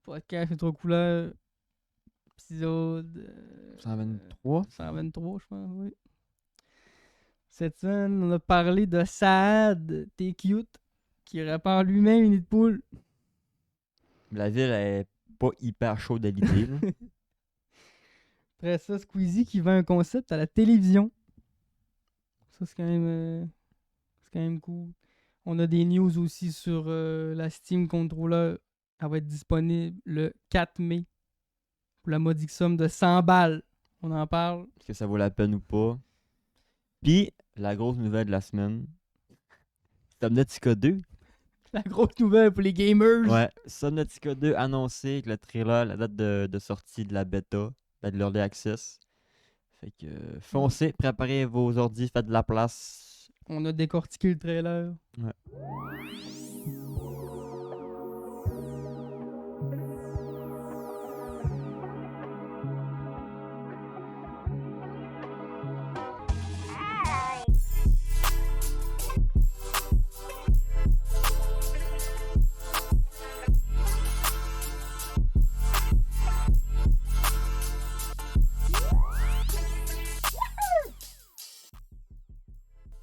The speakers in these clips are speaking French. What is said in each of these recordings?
Podcast Les Trois Couleurs, épisode 123. 123, je pense, oui. Cette semaine, on a parlé de Saad, t'es cute, qui répare lui-même une nid de poule. La ville est pas hyper chaude à l'idée. là. Après ça, Squeezie qui vend un concept à la télévision. Ça, c'est quand même cool. On a des news aussi sur la Steam Controller. Elle va être disponible le 4 mai pour la modique somme de 100 balles. On en parle. Est-ce que ça vaut la peine ou pas? Puis, la grosse nouvelle de la semaine. Subnautica 2. La grosse nouvelle pour les gamers. Ouais, Subnautica 2 annoncé que le trailer, la date de sortie de la bêta, de l'early access. Fait que foncez, préparez vos ordis, faites de la place. On a décortiqué le trailer. Ouais.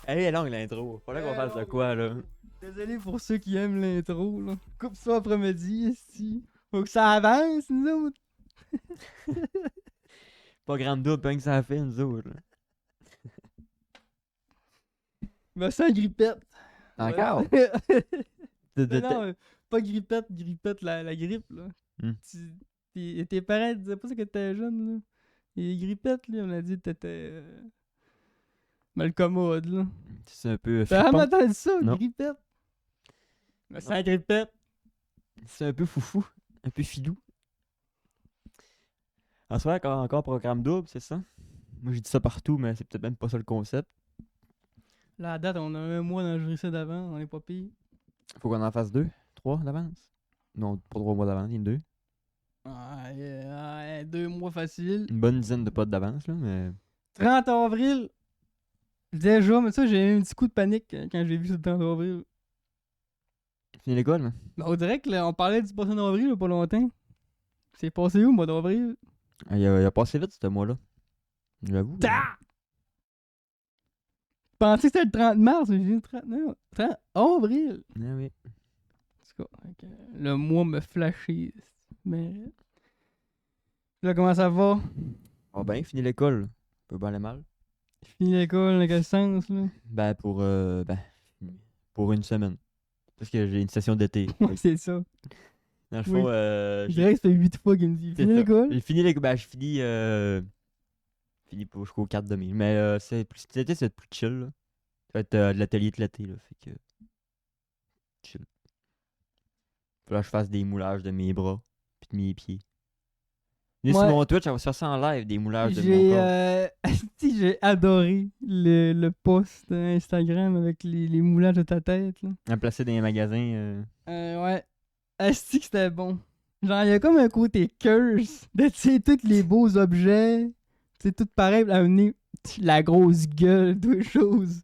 Elle est longue l'intro. Faudrait qu'on fasse de quoi là. Désolé pour ceux qui aiment l'intro. Là. Coupe ça après-midi, ici. Faut que ça avance, nous autres. Pas grande double, pas que ça fait nous autres. là. Me sens grippette. Encore? Voilà. De- Mais de- non, pas grippette, la grippe, là. Hmm. Tes parents disaient pas ça que t'étais jeune, là. Et grippette, là, on a dit que t'étais mal commode, là. C'est un peu T'as jamais flippant. entendu ça, Non. grippette? Me sens grippette. C'est un peu foufou, un peu filou. En soi, encore programme double, c'est ça? Moi j'ai dit ça partout, mais c'est peut-être même pas ça le concept. Là, à date, on a un mois d'enregistré d'avant, on est pas pire. Faut qu'on en fasse 2, 3 d'avance? Non, pas 3 mois d'avance, il y en a 2. Ouais, 2 mois facile. Une bonne dizaine de potes d'avance, là, mais. 30 avril. Déjà, mais ça, j'ai eu un petit coup de panique quand j'ai vu ce 30 avril. Fini l'école, mais. Mais on dirait que là, on parlait du 1er avril, là, pas longtemps. C'est passé où, le mois d'avril? Ah, il a passé vite ce mois-là. J'avoue. Ta! Je pensais que c'était le 30 mars, mais j'ai dit 30 avril. Ah oui. En tout cas, fait que le mois me flashait. Mais. Là, comment ça va? Ah ben, fini l'école. Peut pas aller mal. Fini l'école, dans quel sens, là? Ben, pour une semaine. Parce que j'ai une session d'été. Ouais, c'est ça. Dans le Oui. fond, Je j'ai dirais que ça fait 8 fois qu'il me dit c'est fini ça. l'école. J'ai fini l'école. Ben, je finis jusqu'au 4 demi. Mais cet été, c'est plus chill. Là. Ça va être de l'atelier de l'été. Là, fait que. Chill. Faut là que je fasse des moulages de mes bras. Puis de mes pieds. Venez sur Ouais. mon Twitch, on va se faire ça en live, des moulages de mon J'ai corps. si, j'ai adoré le post Instagram avec les moulages de ta tête là. À placer dans les magasins. Ouais. Asti que c'était bon. Genre il y a comme un côté curse de tu sais tous les beaux objets, c'est tout pareil à amener la grosse gueule de choses.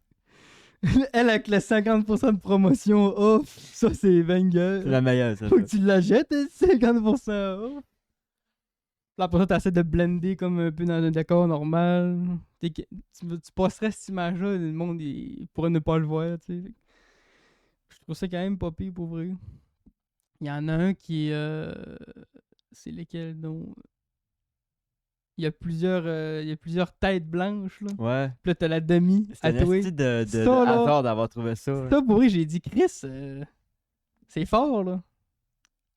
Elle avec le 50% de promotion off, ça c'est banger. C'est la meilleure, ça. Faut que tu la jettes 50% off. Là, après ça, t'essaies de blender comme un peu dans un décor normal. Tu passerais cette image-là, le monde il pourrait ne pas le voir, tu sais. Je trouve ça quand même pas pire pour vrai. Il y en a un qui est. C'est lesquels donc? Il y a plusieurs têtes blanches, là. Ouais. Puis là, t'as la demi à C'était un toi. style de Ça, là. hasard d'avoir trouvé ça. là. Ça, pour vrai, j'ai dit, Chris, c'est fort, là.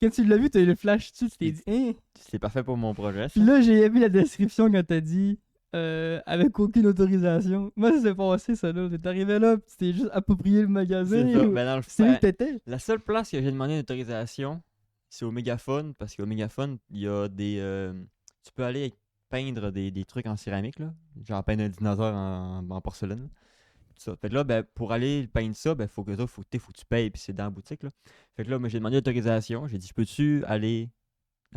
Quand tu l'as vu, t'as eu le flash dessus, tu t'es dit, hein? C'est parfait pour mon projet. ça. Puis là, j'ai vu la description quand t'as dit avec aucune autorisation. Moi, ça s'est passé, ça, là. T'es arrivé là, pis tu t'es juste approprié le magasin. C'est ça. Ben, dans le C'est où fond, que t'étais? la seule place que j'ai demandé une autorisation, c'est au Mégaphone. Parce qu'au Mégaphone, il y a des. Tu peux aller peindre des trucs en céramique, là. Genre peindre un dinosaure en porcelaine. là. Tout ça. Fait que là, ben, pour aller peindre ça, ben, faut que tu payes, puis c'est dans la boutique, là. Fait que là, moi, j'ai demandé l'autorisation. J'ai dit, je peux-tu aller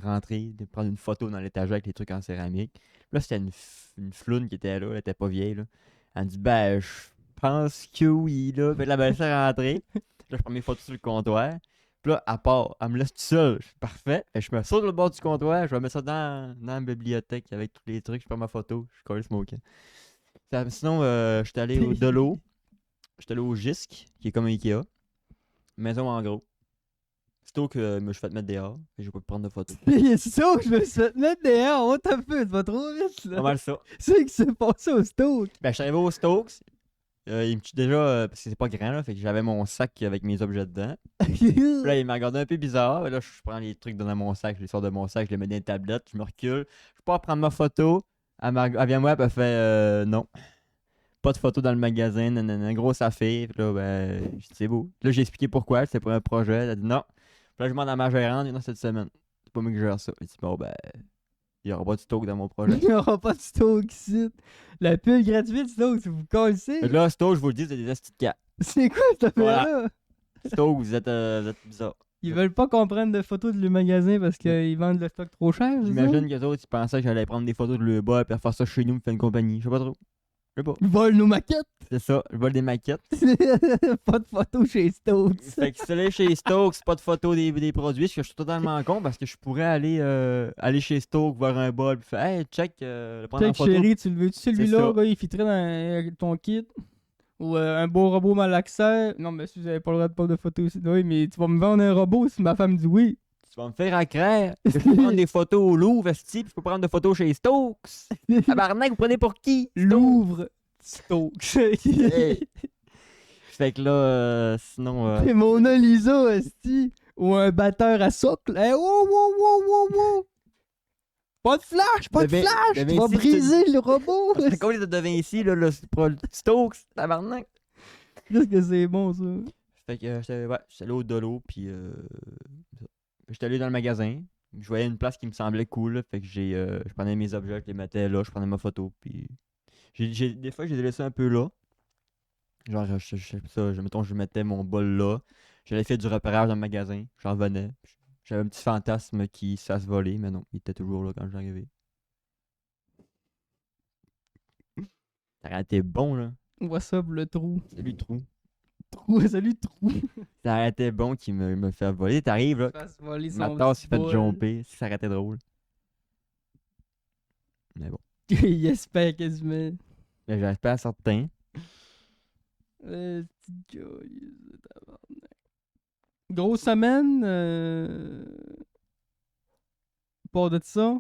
rentrer, prendre une photo dans l'étagère avec les trucs en céramique? Puis là, c'était une floune qui était là, elle était pas vieille, là. Elle me dit, ben, je pense que oui, là. Fait que là, ben, elle s'est rentrée. Là, je prends mes photos sur le comptoir. Puis là, à part, elle me laisse tout seul. Je suis parfait. Et je me saute sur le bord du comptoir. Je vais mettre ça dans la bibliothèque avec tous les trucs. Je prends ma photo. Je colle smoking. Sinon, j'étais allé au Dolo. J'étais allé au Gisc, qui est comme un Ikea. Maison en gros. Sitôt que je suis fait mettre dehors. Et je peux pas prendre de photos. C'est ça que je me suis fait mettre dehors. On t'a fait, tu vas trop vite là. Pas mal ça. C'est que c'est passé au Stoke. Ben, je suis arrivé au Stokes. Il me tue déjà, parce que c'est pas grand, là, fait que j'avais mon sac avec mes objets dedans. Puis là, il m'a regardé un peu bizarre. Là, je prends les trucs dans mon sac, je les sors de mon sac, je les mets dans une tablette, je me recule. Je peux pas prendre ma photo. Elle vient moi, puis elle fait non. Pas de photo dans le magasin, nanana, grosse affaire. Puis là, ben, j'ai dit, c'est beau. Là, j'ai expliqué pourquoi, c'était pour un projet. Elle a dit non. Puis là, je demande à ma gérante, non, cette semaine. C'est pas moi qui gère ça. Elle dit, bon, ben, il y aura pas de stock dans mon projet. Il n'y aura pas de Stoke ici. La pub gratuite, Stoke, si vous connaissez. Fait que là, Stoke, je vous le dis, c'est des astuces de cas. C'est quoi cette affaire-là? Stoke, vous êtes bizarre. Ils veulent pas qu'on prenne de photos de le magasin parce qu'ils vendent le stock trop cher, c'est ça? J'imagine que les autres, ils pensaient que j'allais prendre des photos de le bas et faire ça chez nous, me faire une compagnie. Je sais pas trop. Je sais pas. Ils volent nos maquettes. C'est ça, je vole des maquettes. Pas de photos chez Stoke. Fait que si t'allais chez Stoke, c'est pas de photos des produits, ce que je suis totalement con parce que je pourrais aller chez Stoke, voir un bol, puis faire hey, check, le prendre en Check photo. chérie, tu le veux-tu C'est celui-là? ça. Gars, il fitterait dans ton kit. Ou un beau robot malaxeur. Non, mais si vous avez pas le droit de prendre de photos aussi. Oui, mais tu vas me vendre un robot si ma femme dit oui. Tu vas me faire accraire. Je peux prendre des photos au Louvre, esti, puis je peux prendre des photos chez Stokes. Tabarnak, vous prenez pour qui? Louvre. Stoke. Hey. Fait que là, sinon. C'est Mona Lisa, esti. Ou un batteur à socle. Hey, wow, wow, wow, wow, wow. Pas de flash, pas de De flash. de Tu vas Vinci, briser le robot. C'est combien de Vinci, là, le Stokes, tabarnak? Qu'est-ce que c'est bon, ça? Fait que j'étais allé au Dolo, puis j'étais allé dans le magasin. Je voyais une place qui me semblait cool, là, fait que je prenais mes objets, je les mettais là, je prenais ma photo, puis des fois, j'ai laissé un peu là. Genre, mettons, je mettais mon bol là. J'allais faire du repérage dans le magasin, j'en revenais. J'avais un petit fantasme qui se fasse voler, mais non, il était toujours là quand j'arrivais. Ça aurait été bon, là. What's up, le trou? Salut, trou. Salut, trou. Ça aurait été bon qu'il me fait voler. T'arrives, là. Fasse voler Ma son tasse s'est fait bol. jumper. Ça aurait été drôle. Mais bon. Il espère quasiment. Mais j'espère certain. Petit gars, tabarnak. Grosse semaine. Pas de ça.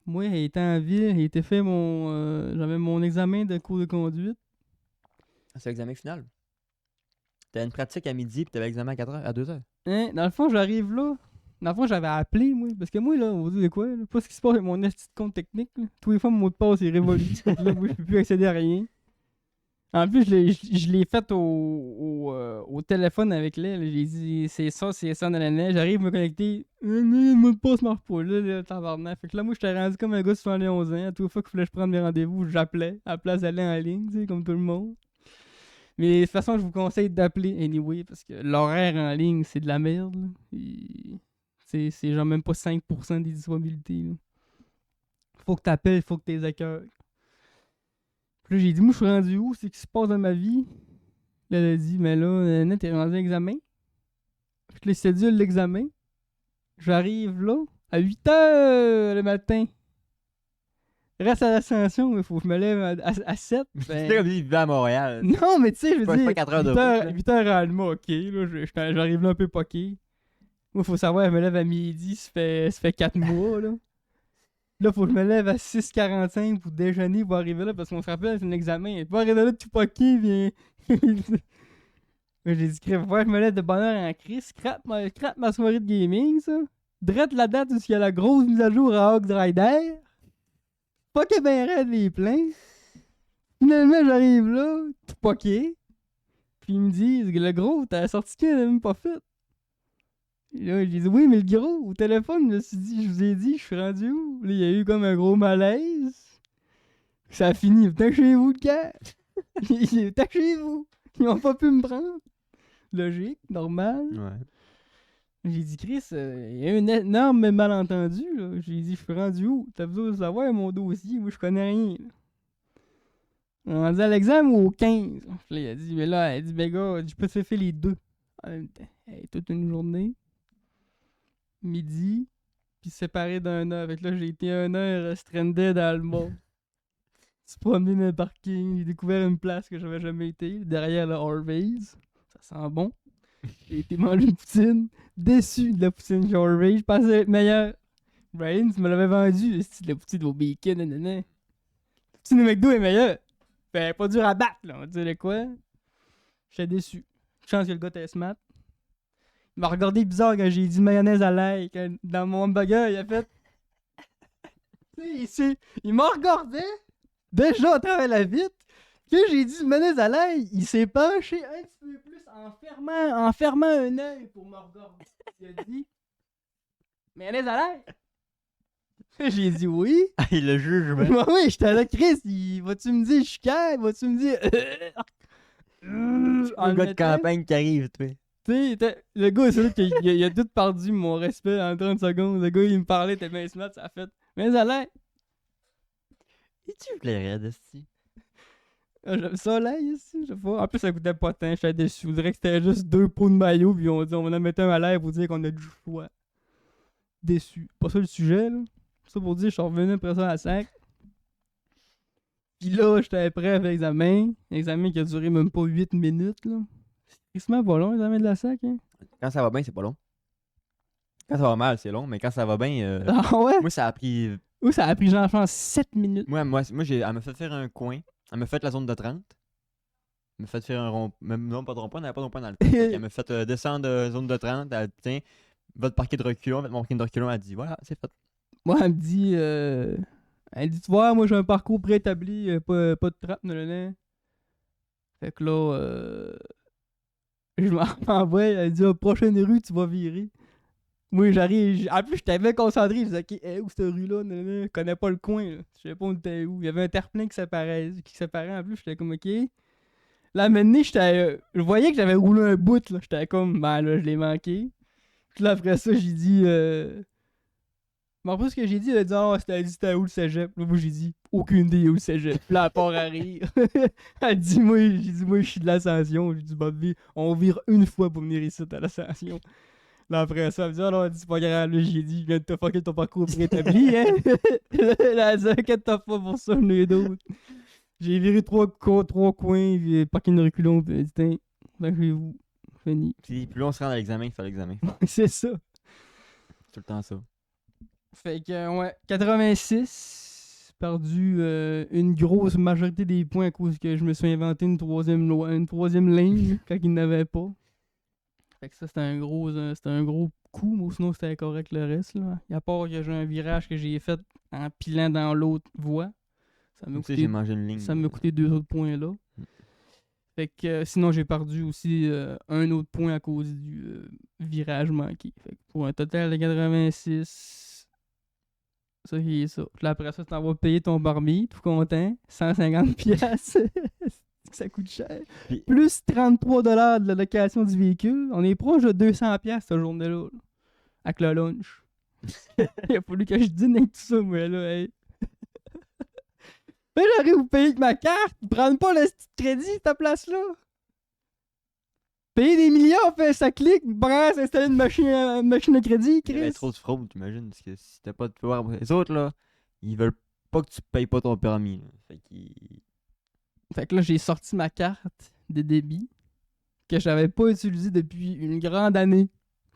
Moi, étant en ville, j'ai été fait j'avais mon examen de cours de conduite. C'est l'examen final. T'avais une pratique à midi puis t'avais l'examen à 4h, à 2h. Hein? Dans le fond, j'arrive là. Dans le fond, j'avais appelé, moi. Parce que moi, là, on vous dit de quoi? Là, pas ce qui se passe avec mon esti de compte technique. Là. Tous les fois, mon mot de passe est révolu. Là, moi, je peux plus accéder à rien. En plus, je l'ai fait au téléphone avec elle. J'ai dit, c'est ça, nanana. J'arrive à me connecter. Le mot de passe marche pas, là, tabarnak. Fait que là, moi, j'étais rendu comme un gars de 71 ans. À toutes les fois qu'il fallait que je prenne mes rendez-vous, j'appelais. À la place d'aller en ligne, tu sais, comme tout le monde. Mais de toute façon, je vous conseille d'appeler anyway, parce que l'horaire en ligne, c'est de la merde. Là. C'est genre même pas 5% des disponibilités. Là. Faut que t'appelles, faut que t'es accueilles. Puis là, j'ai dit, moi, je suis rendu où? C'est ce qui se passe dans ma vie? Là, elle a dit, mais là, t'es rendu à l'examen. Je te les cédule l'examen. J'arrive là, à 8h le matin. Reste à l'ascension, il faut que je me lève à 7. C'est comme si tu vivais à Montréal. Non, mais tu sais, je veux Pas dire, 4 heures de route, là. 8 heures à Alma, ok. Là, j'arrive là un peu poqué. Moi, faut savoir, je me lève à midi, ça fait 4 mois, là. Là, faut que je me lève à 6h45 pour déjeuner, pour arriver là, parce qu'on se rappelle, c'est un examen. Pas arriver là tout poqué, viens. J'ai dit, crève, je me lève de bonne heure en crise, scrape ma soirée de gaming, ça. Drette la date où il y a la grosse mise à jour à Hog Rider. Pas que ben raide les pleins. Finalement, j'arrive là, tout poqué. Puis ils me disent, le gros, t'as sorti qu'il n'a même pas fait. Et là, j'ai dit, oui, mais le gros, au téléphone, je me suis dit, je vous ai dit, je suis rendu où? Là, il y a eu comme un gros malaise. Ça a fini, tâchez-vous le gars. Tâchez-vous. Ils n'ont pas pu me prendre. Logique, normal. Ouais. J'ai dit, Chris, il y a eu un énorme malentendu. Là. J'ai dit, je suis rendu où? T'as besoin de savoir mon dossier, moi je connais rien. Là. On a dit à l'examen ou au 15. Puis là, il a dit, mais là, elle dit, ben gars, je peux te faire les deux. En même temps, toute une journée. Midi. Puis séparé d'un heure. Fait que là, j'ai été 1 heure stranded dans le monde. Se promener dans le parking. J'ai découvert une place que j'avais jamais été. Derrière le Harvey's. Ça sent bon. J'ai été manger une poutine. Déçu de la poutine chez Harvey's. Je pensais être meilleur. Brian, tu me l'avais vendu. C'est de la poutine au bacon. Nanana. La poutine au McDo est meilleure. Fait pas dur à battre, là. On dirait quoi. J'étais déçu. Chance que le gars était smart. Il m'a regardé bizarre quand j'ai dit mayonnaise à l'ail. Dans mon hamburger, il a fait. Tu sais, il m'a regardé. Déjà à travers la vitre. Quand j'ai dit mayonnaise à l'ail, il s'est penché un petit peu plus en fermant un œil pour me regarder. Il a dit mayonnaise à l'ail. J'ai dit oui. Ah, il le juge, man. Bah oui, j'étais là, Chris. Vas-tu me dire je suis calme? Vas-tu me dire. Un gars de campagne qui arrive, tu sais. Tu sais, le gars, c'est là qu'il a tout perdu mon respect en 30 secondes. Le gars, il me parlait, t'es bien smart, ça a fait. Mais ça l'air. Et tu plairais, Desti? J'aime ça, l'ail, ici, je sais pas. En plus, ça coûtait pas tant, j'étais déçu. On dirait que c'était juste 2 pots de maillot, puis on dit, on va en mettre un à l'air pour dire qu'on a du choix. Déçu. Pas ça le sujet, là. Ça pour dire, je suis revenu après ça à 5. Puis là, j'étais prêt avec l'examen. L'examen qui a duré même pas 8 minutes, là. C'est tristement pas long, l'examen de la SAC, hein. Quand ça va bien, c'est pas long. Quand ça va mal, c'est long, mais quand ça va bien. Ah ouais? Moi, ça a pris. Ou ça a pris genre, je pense, 7 minutes. Moi elle m'a fait faire un coin. Elle m'a fait la zone de 30. Elle m'a fait faire un rond. Même non, pas de rond-point, elle n'avait pas de rond-point dans le temps. Elle m'a fait descendre zone de 30. Elle dit, tiens, va te parquer de reculons. Mon parking de reculons, elle dit, voilà, c'est fait. Moi, elle me dit, tu vois, moi j'ai un parcours préétabli, pas de trappe, non. Fait que là, je m'en envoie, elle dit, prochaine rue, tu vas virer. Moi, j'arrive, en plus, j'étais bien concentré, je disais, ok, où cette rue-là, non, je connais pas le coin, là. Je sais pas où t'es où. Il y avait un terre-plein qui séparait, en plus, j'étais comme, ok. Là, maintenant, je voyais que j'avais roulé un bout, là. J'étais comme, ben là, je l'ai manqué. Puis là, après ça, j'ai dit, mais après ce que j'ai dit, elle a dit, ah, c'était où le cégep? Là, moi, j'ai dit, aucune idée où le cégep. Puis là, elle part à rire. Elle dit, j'ai dit, moi, je suis de l'Ascension. J'ai dit, bonne vie, on vire une fois pour venir ici à l'Ascension. Là, après ça, elle me dit, ah non, c'est pas grave. Là, j'ai dit, je viens de te fucker ton parcours préétabli, hein. Là, elle a dit, inquiète-toi pas pour ça, j'en ai d'autres. J'ai viré 3 coins, puis parking de reculons, puis elle dit, tiens, ben, chez vous. Fini. Puis plus on se rend à l'examen, il fait l'examen. C'est ça. Tout le temps ça. Fait que, ouais, 86, perdu une grosse majorité des points à cause que je me suis inventé une troisième ligne quand il n'avait pas. Fait que ça, c'était un gros coup, mais sinon c'était correct le reste, là. À part que j'ai un virage que j'ai fait en pilant dans l'autre voie. Ça m'a Tu sais, j'ai mangé une ligne. Ça m'a coûté 2 autres points là. Fait que sinon, j'ai perdu aussi un autre point à cause du virage manqué. Fait que pour un total de 86, ça qui est ça. Puis là, après ça, tu t'en vas payer ton permis, tout content, 150 piastres. Ça coûte cher. Puis- Plus 33 $ de la location du véhicule. On est proche de 200 piastres cette journée-là. Là, avec le lunch. Il a fallu que je dîne avec tout ça, moi, là. Hey. Mais j'arrive à vous payer avec ma carte. Prends pas le petit crédit, ta place-là. Payer des millions, fait, ça clique. Prends, s'installer une machine à crédit, Il y avait Chris. trop de fraude, t'imagines. Parce que si t'as pas de pouvoir. Les autres, là, ils veulent pas que tu payes pas ton permis. Là. Fait qu'ils. Fait que là, j'ai sorti ma carte de débit que j'avais pas utilisée depuis une grande année.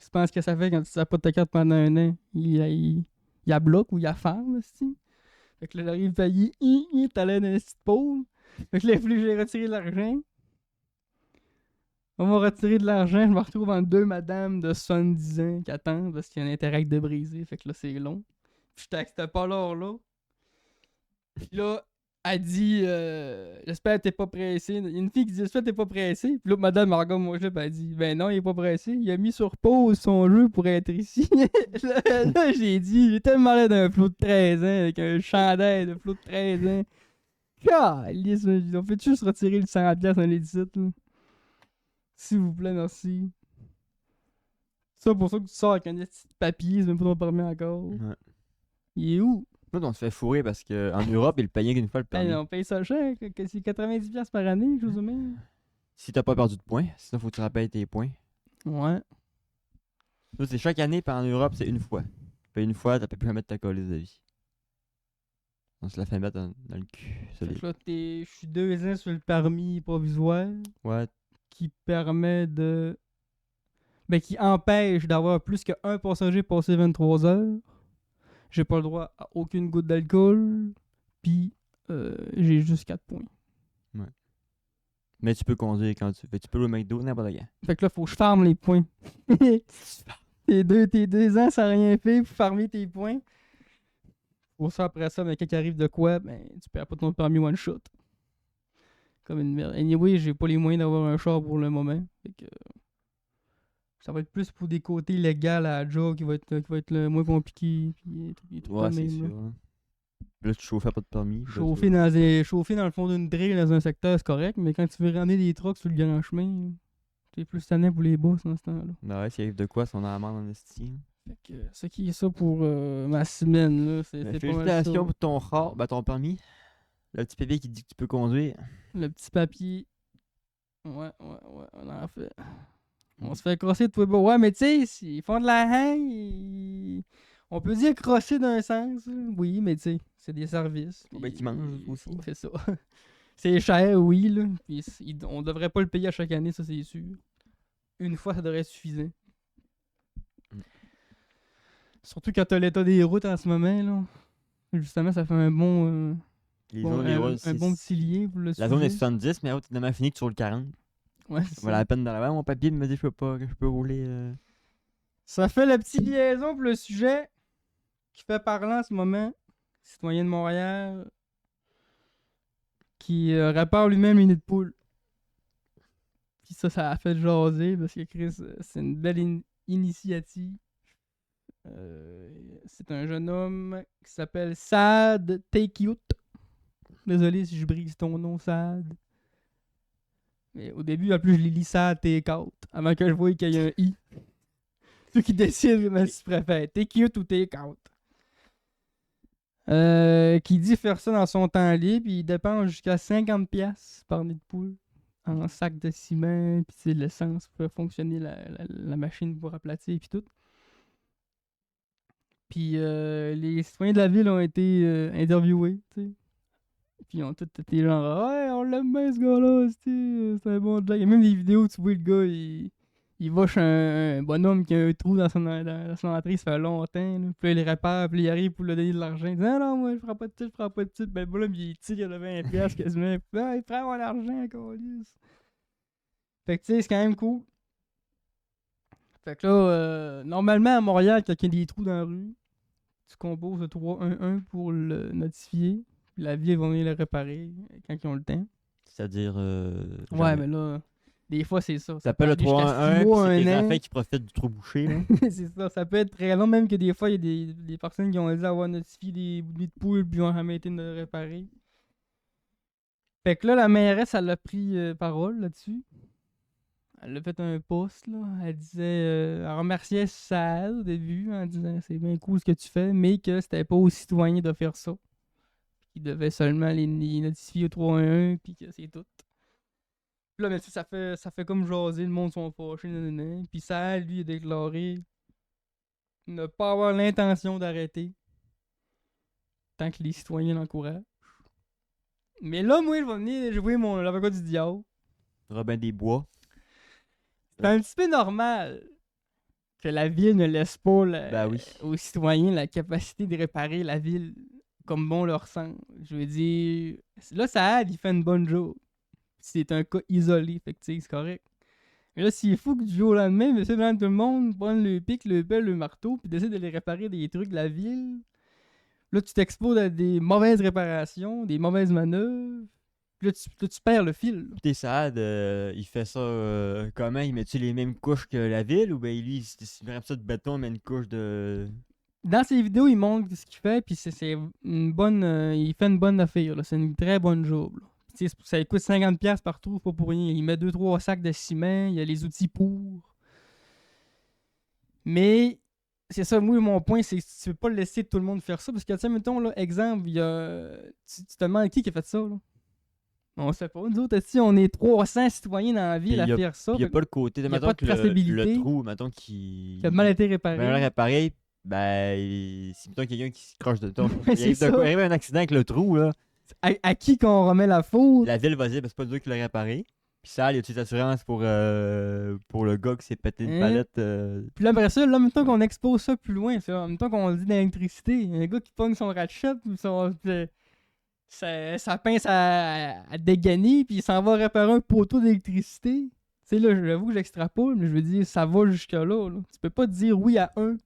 Je pense que ça fait quand tu sers pas de ta carte pendant un an. Il y a bloc ou il y a ferme, aussi. Fait que là, j'arrive payé. T'allais dans une petite pause. Fait que là, il a fallu que j'aille retirer de l'argent. On va retirer de l'argent. Je me retrouve entre deux madames de 70 ans qui attendent parce qu'il y a un interact de brisé. Fait que là, c'est long. Puis j'étais avec cette là. Puis là, elle dit j'espère que t'es pas pressé. Il y a une fille qui dit j'espère que t'es pas pressé. Puis là, madame me regarde mon jeu, elle dit ben non, il est pas pressé. Il a mis sur pause son jeu pour être ici. là, j'ai dit j'ai tellement l'air d'un flot de 13 ans avec un chandail de flot de 13 ans. Calisse, on fait juste retirer le 100$ dans les sites, là. S'il vous plaît, merci. Ça pour ça que tu sors avec un petit papier, c'est même pas ton permis encore. Ouais. Il est où? Nous, on se fait fourrer parce qu'en Europe, ils le payaient qu'une fois le permis. Ben, on paye ça cher, c'est 90$ par année, quelque chose de même. Si t'as pas perdu de points, sinon faut que tu rappelles tes points. Ouais. Ça, c'est chaque année, puis en Europe, c'est une fois. Puis une fois, t'as pas pu mettre ta colise de vie. On se la fait mettre dans le cul. Fait Solide. que là, je suis 2 ans sur le permis provisoire Ouais, qui permet de. Ben, qui empêche d'avoir plus qu'un passager passé 23 heures. J'ai pas le droit à aucune goutte d'alcool. Puis, j'ai juste 4 points. mais tu peux conduire quand tu veux. Tu peux aller au McDo, n'importe quand. Fait que là, faut que je farme les points. Tes 2 ans sans rien faire pour farmer tes points. Pour ça, après ça, mais quand il arrive de quoi, ben, tu perds pas ton permis one shot. Comme une merde. Anyway, j'ai pas les moyens d'avoir un char pour le moment. Fait que ça va être plus pour des côtés légaux à la job qui va être le moins compliqué. Puis des trucs Ouais, de c'est même, sûr. là. Hein. Là, tu chauffais pas de permis. puis là, Chauffer dans le fond d'une drill dans un secteur, c'est correct, mais quand tu veux ramener des trucks sur le grand chemin, t'es plus tanné pour les boss dans ce temps-là. Ben ouais, s'il arrive de quoi, si on a la amende en esti. Fait que ce qui est ça pour ma semaine, là, c'est Ben, pas mal ça. félicitations pour ton char, ben ton permis. Le petit papier qui dit que tu peux conduire. Le petit papier. Ouais, on en fait. On se fait crosser de tout bas. Ouais, mais tu sais, ils font de la haine. On peut dire crosser d'un sens. Oui, mais tu sais, c'est des services. Ben, qui mangent aussi. C'est ça. C'est cher, oui, là. Puis on devrait pas le payer à chaque année, ça c'est sûr. Une fois, ça devrait être suffisant. Surtout quand t'as l'état des routes en ce moment, là. Justement, ça fait un bon. Les Bon, zones, les routes, un bon petit lien pour le la zone est sujet. 70, mais l'autre est tellement fini que tu roules 40. Ouais, Ça valait la peine d'en avoir mon papier de me dire que je peux rouler. Ça fait la petite liaison pour le sujet qui fait parler en ce moment. Citoyen de Montréal qui répare lui-même les nids de poule. Puis ça a fait jaser parce que Chris, c'est une belle initiative. C'est un jeune homme qui s'appelle Sad Take-Out. Désolé si je brise ton nom, Sad. Mais au début, en plus, je l'ai lu Sad Take-Out avant que je voie qu'il y ait un I. Ceux qui décident comment tu préfères. Take-Out ou Take-Out. Qui dit faire ça dans son temps libre, puis il dépense jusqu'à 50$ par nid de poule en sac de ciment, puis c'est l'essence pour faire fonctionner la machine pour aplatir, puis tout. Puis les citoyens de la ville ont été interviewés, tu sais. Puis ils ont tous été genre, ouais, on l'aime bien ce gars-là, c'est un bon Jack. Il y a même des vidéos où tu vois le gars, il va chez un bonhomme qui a un trou dans son entrée, ça fait longtemps. Là. Puis là, il le répare, puis il arrive pour lui donner de l'argent. Il dit, non, non, moi, je ferai pas de titre, je ferai pas de titre. Ben, le bonhomme, il tire de 20$ quasiment. Puis là, il prend mon argent, câlisse. Fait que, tu sais, c'est quand même cool. Fait que là, normalement, à Montréal, quand il y a des trous dans la rue, tu composes le 311 pour le notifier. Puis la ville va venir le réparer quand ils ont le temps. C'est-à-dire. Ouais, jamais. mais là, des fois, c'est ça. Ça s'appelle le peut aller jusqu'à 311, 6 mois, puis c'est tes un an. enfants qui profitent du trou bouché. Là. C'est ça, ça peut être très long, même que des fois, il y a des personnes qui ont dit avoir notifié des nids de poules, puis ils ont jamais été de le réparer. Fait que là, la mairesse, elle a pris parole là-dessus. Elle a fait un post, là. Elle disait, elle remerciait Saad au début, en disant c'est bien cool ce que tu fais, mais que c'était pas aux citoyens de faire ça. Qu'ils devaient seulement les notifier au 311, puis que c'est tout. Puis là, mais tu sais, ça fait comme jaser, le monde sont fâchés, nanana. Puis Saad, lui, a déclaré ne pas avoir l'intention d'arrêter tant que les citoyens l'encouragent. Mais là, moi, je vais venir jouer l'avocat du diable. Robin des Bois. C'est un petit peu normal que la ville ne laisse pas Ben oui. aux citoyens la capacité de réparer la ville comme bon leur semble. Je veux dire, là, Saad, il fait une bonne job. C'est un cas isolé, fait que tu sais, c'est correct. Mais là, s'il faut que du jour au lendemain, monsieur, madame, tout le monde prenne le pic, le pelle, le marteau, puis décide de les réparer des trucs de la ville, là, tu t'exposes à des mauvaises réparations, des mauvaises manœuvres, puis là, tu perds le fil. Là. T'es Saad, il fait ça comment? Il met-tu les mêmes couches que la ville ou ben lui, il met ça de béton, il met une couche de. Dans ses vidéos, il montre ce qu'il fait, puis c'est une bonne. Il fait une bonne affaire, là. C'est une très bonne job. Là. Puis, ça coûte 50$ par trou, pas pour rien. Il met 2-3 sacs de ciment, il y a les outils pour. Mais c'est ça, moi, mon point, c'est que tu peux pas laisser tout le monde faire ça. Parce que, tiens, mettons, là, exemple, il y a. Tu te demandes qui a fait ça, là? On sait pas. Nous autres, si on est 300 citoyens dans la ville à Puis faire ça, Il n'y a pas le côté de, y a mettons pas de que le traçabilité. trou, mettons qui qui a mal été ben, mal réparé. réparé, ben, si mettons quelqu'un qui se croche de ton, Ouais, il c'est arrive, ça. il arrive un accident avec le trou, là, À qui qu'on remet la faute? la ville va dire, ben, c'est pas nous qui l'a réparé. Puis ça, il y a des assurances pour le gars qui s'est pété une Hein? palette. Puis là, après ça, là, en même temps qu'on expose ça plus loin, en même temps qu'on le dit dans l'électricité, un gars qui pogne son ratchet, puis ça pince à dégainer, puis il s'en va réparer un poteau d'électricité. Tu sais, là, j'avoue que j'extrapole, mais je veux dire, ça va jusque-là. Là. Tu peux pas dire oui à un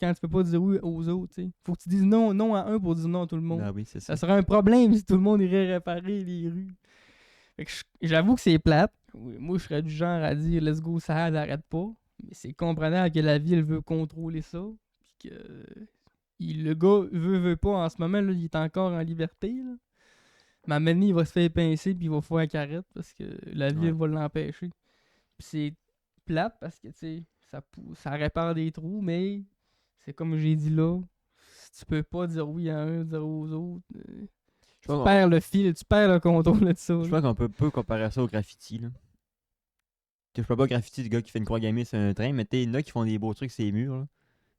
quand tu peux pas dire oui aux autres. T'sais. Faut que tu dises non à un pour dire non à tout le monde. Ah oui, c'est ça. Ça serait un problème si tout le monde irait réparer les rues. Fait que j'avoue que c'est plate. Oui, moi, je serais du genre à dire let's go, ça arrête pas. Mais c'est comprenable que la ville veut contrôler ça. Puis que le gars veut pas en ce moment, là, il est encore en liberté. Là. Mais à un moment donné, il va se faire pincer puis il va faire un carrette parce que la ville Ouais. va l'empêcher. Puis c'est plate parce que tu sais, ça répare des trous, mais c'est comme j'ai dit là, tu peux pas dire oui à un, dire aux autres. Je Tu pense perds le fil, tu perds le contrôle de ça. je pense qu'on peut comparer ça au graffiti, là. Je peux pas graffiti du gars qui fait une croix gammée sur un train, mais il y en a qui font des beaux trucs sur les murs, là.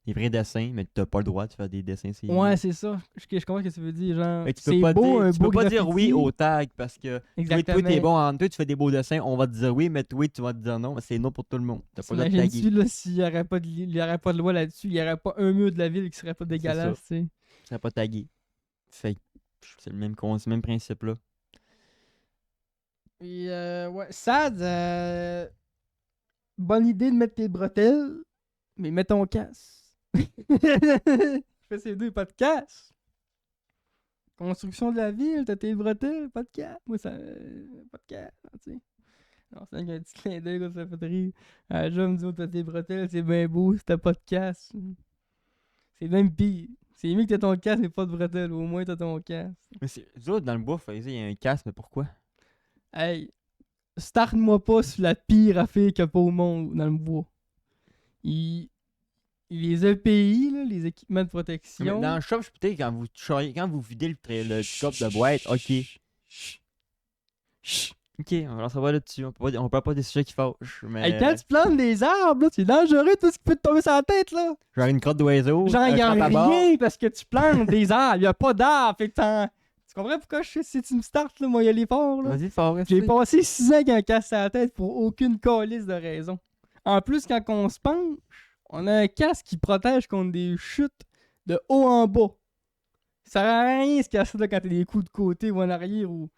Des vrais dessins, mais t'as pas le droit de faire des dessins sur les murs. Ouais, c'est ça. Je comprends ce que tu veux dire. Genre, Fait que c'est beau, un tu beau peux pas dire oui graffiti. au tag parce que Exactement. toi t'es bon en toi, tu fais des beaux dessins, on va te dire oui, mais toi tu vas te dire non, mais c'est non pour tout le monde. T'as pas le droit de T'imagines-tu, taguer. là, s'il y aurait pas de loi là-dessus, il y aurait pas un mur de la ville qui serait pas dégueulasse, tu sais. Tu serais pas tagué. Fait que c'est le même principe là. Et ouais, Sad, bonne idée de mettre tes bretelles, mais mets ton casque. Je fais ces deux, pas de casque. Construction de la ville, t'as tes bretelles, pas de casque. Moi, ça. Pas de casque, tu sais. Non, c'est un petit clin d'œil, là, ça fait rire. Ah, je me dis, oh, t'as tes bretelles, c'est bien beau si t'as pas de casque. C'est même pire. C'est mieux que t'aies ton casque et pas de bretelles, au moins t'as ton casque. Mais c'est les autres dans le bois, il y a un casque, mais pourquoi? Hey, starte-moi pas sur la pire affaire qu'il y a pas au monde dans le bois. Les EPI, là, les équipements de Mais protection. dans le shop, peut-être quand vous videz le shop de boîte, ok. Ok, on s'en va là-dessus. On parle pas des sujets qui fâchent. Mais Hey, quand tu plantes des arbres, là, c'est dangereux tout ce qui peut te tomber sur la tête, là. genre une crotte d'oiseau, Genre, y a crotte à bord. rien parce que tu plantes des arbres. Y a pas d'arbres. Fait que tu comprends pourquoi si tu me startes, là, moi, y aller fort, là. Vas-y, fort, J'ai reste. passé 6 ans avec un casque à la tête pour aucune calice de raison. En plus, quand on se penche, on a un casque qui protège contre des chutes de haut en bas. Ça sert à rien ce casque-là quand t'as des coups de côté ou en arrière ou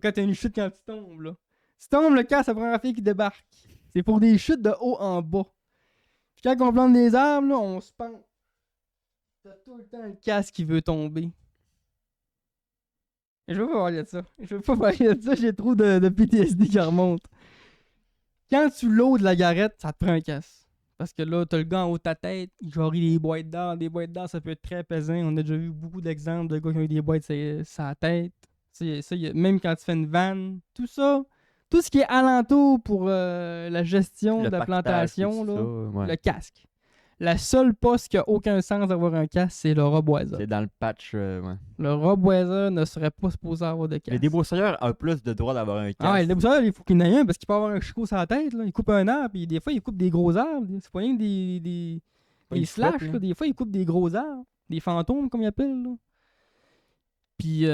quand t'as une chute quand tu tombes, là. Si tu tombes, le casque, ça prend un fille qui débarque. C'est pour des chutes de haut en bas. Puis quand on plante des arbres, là, on se penche. T'as tout le temps le casque qui veut tomber. Je veux pas parler de ça. Je veux pas parler de ça, j'ai trop de PTSD qui remonte. Quand tu loads la garette, ça te prend un casque. Parce que là, t'as le gars en haut de ta tête, il varie des boîtes d'or. Des boîtes d'or, ça peut être très pesant. On a déjà vu beaucoup d'exemples de gars qui ont eu des boîtes sur la tête. Même quand tu fais une vanne, tout ça, tout ce qui est alentour pour la gestion Le de la pactage, plantation, tout là, ça, ouais. le casque. La seule poste qui a aucun sens d'avoir un casque, c'est le reboiseur. C'est dans le patch, ouais. Le reboiseur ne serait pas supposé avoir de casque. Le débroussailleur a plus de droit d'avoir un casque. Ah ouais, le débroussailleur, il faut qu'il y en ait un parce qu'il peut avoir un chicot sur la tête. Là. Il coupe un arbre, puis des fois, il coupe des gros arbres. C'est pas rien que Pas des une slash. flèche, Là. Des fois, il coupe des gros arbres. Des fantômes, comme ils appellent. Là. Puis,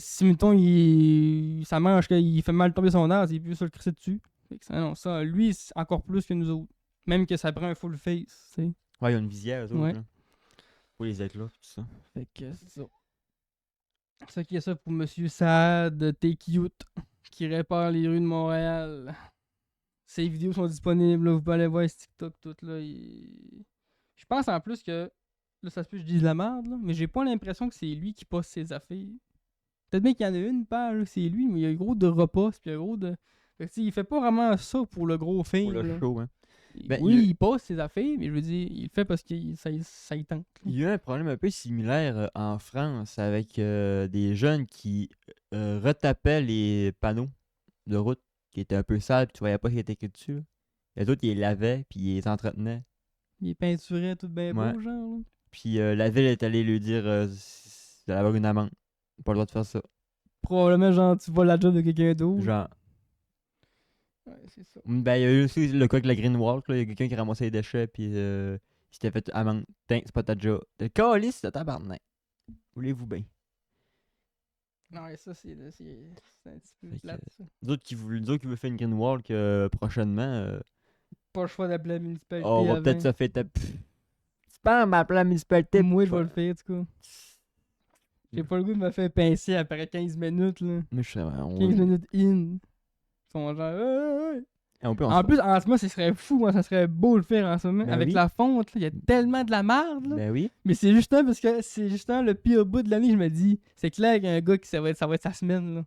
si, mettons, ça mange qu'il fait mal tomber son arbre, il peut se le crisser dessus. Fait que ça, lui, c'est encore plus que nous autres. Même que ça prend un full face, tu sais. Ouais, il y a une visière, eux autres, Ouais. là. Pour les éclats, tout ça. Fait que c'est ça. C'est ça qui est ça pour Monsieur Saad, T'es cute, qui répare les rues de Montréal. Ces vidéos sont disponibles, là, vous pouvez aller voir sur TikTok, tout là. Je pense en plus que, là ça se peut que je dise la merde, là, mais j'ai pas l'impression que c'est lui qui poste ses affaires. Peut-être bien qu'il y en a une page, c'est lui, mais il y a gros de repas, puis il y a gros de... Fait que, il fait pas vraiment ça pour le gros Pour film. le là. show, hein. Ben, Oui, il poste ses affaires, mais je veux dire, il le fait parce que ça y tente. là. Il y a eu un problème un peu similaire en France avec des jeunes qui retapaient les panneaux de route qui étaient un peu sales, puis tu voyais pas ce qui était écrit dessus. Là. Les autres, ils les lavaient, puis ils les entretenaient. Il est peinturé tout bien Ouais. beau, genre. Là. Puis la ville est allée lui dire d'avoir une amende. Pas le droit de faire ça. Probablement, genre, tu vas la job de quelqu'un d'autre. Genre. Ouais, c'est ça. Ben, il y a eu aussi le cas avec la Green Walk, là. Il y a quelqu'un qui ramassait les déchets, puis il s'était fait amende. Tiens, c'est pas ta job. Le calice de tabarnak. Voulez-vous bien? Non, et ça, c'est un petit peu Fait que, plate, ça. Nous autres qui veulent faire une Green Walk prochainement, Pas le choix d'appeler la municipalité on va avant. peut-être se faire taper. C'est pas m'appeler la municipalité. Moi, je vais le faire, en tout cas. J'ai pas le goût de me faire pincer après 15 minutes, là. Mais je sais, 15 minutes in. Ils sont genre... Hey, hey. On peut En plus, en ce moment, ce serait fou, hein, ça serait beau de le faire en ce moment. Ben Avec oui. la fonte, il y a tellement de la merde, là. Ben oui. Mais c'est justement parce que c'est justement le pire bout de l'année, je me dis. C'est clair qu'il y a un gars qui ça va être sa semaine, là.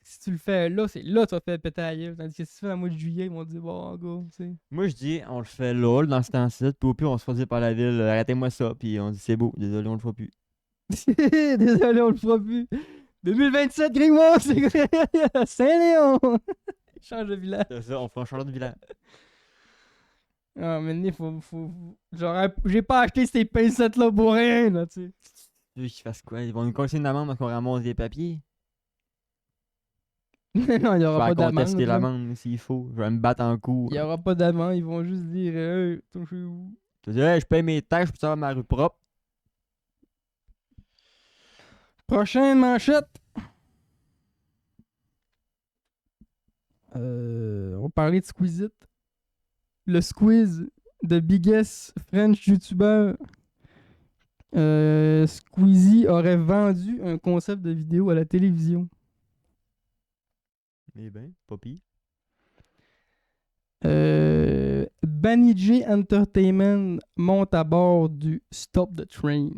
Si tu le fais là, c'est là que tu vas te faire péter la gueule. Tandis que si tu le fais dans le mois de juillet, ils vont te dire, bon, go, tu sais. Moi, je dis, on le fait là, dans ce temps-ci, puis au pire, on se fait dire par la ville, arrêtez-moi ça, puis on dit, c'est beau, désolé, on le fera plus. Désolé, on le fera plus. 2027, Grigmont, c'est Saint-Léon! Change de village. C'est ça, on fait un changement de village. Ah, mais il j'ai pas acheté ces pincettes-là pour rien, là, tu sais. Tu veux qu'ils fassent quoi? Ils vont nous coller une amende parce qu'on ramasse des papiers? Non, il y Je aura vais pas d'amende. contester là. l'amende s'il faut. Je vais me battre en cours. Il y aura pas d'amende, ils vont juste dire, hey, toi, je suis où? Tu dis, hey, je paye mes taxes pour avoir ma rue propre. Prochaine manchette. On va parler de Squeezit. Le Squeeze, the biggest French YouTuber. Squeezie aurait vendu un concept de vidéo à la télévision. Eh ben, pas pire. Banijay Entertainment monte à bord du Stop the Train.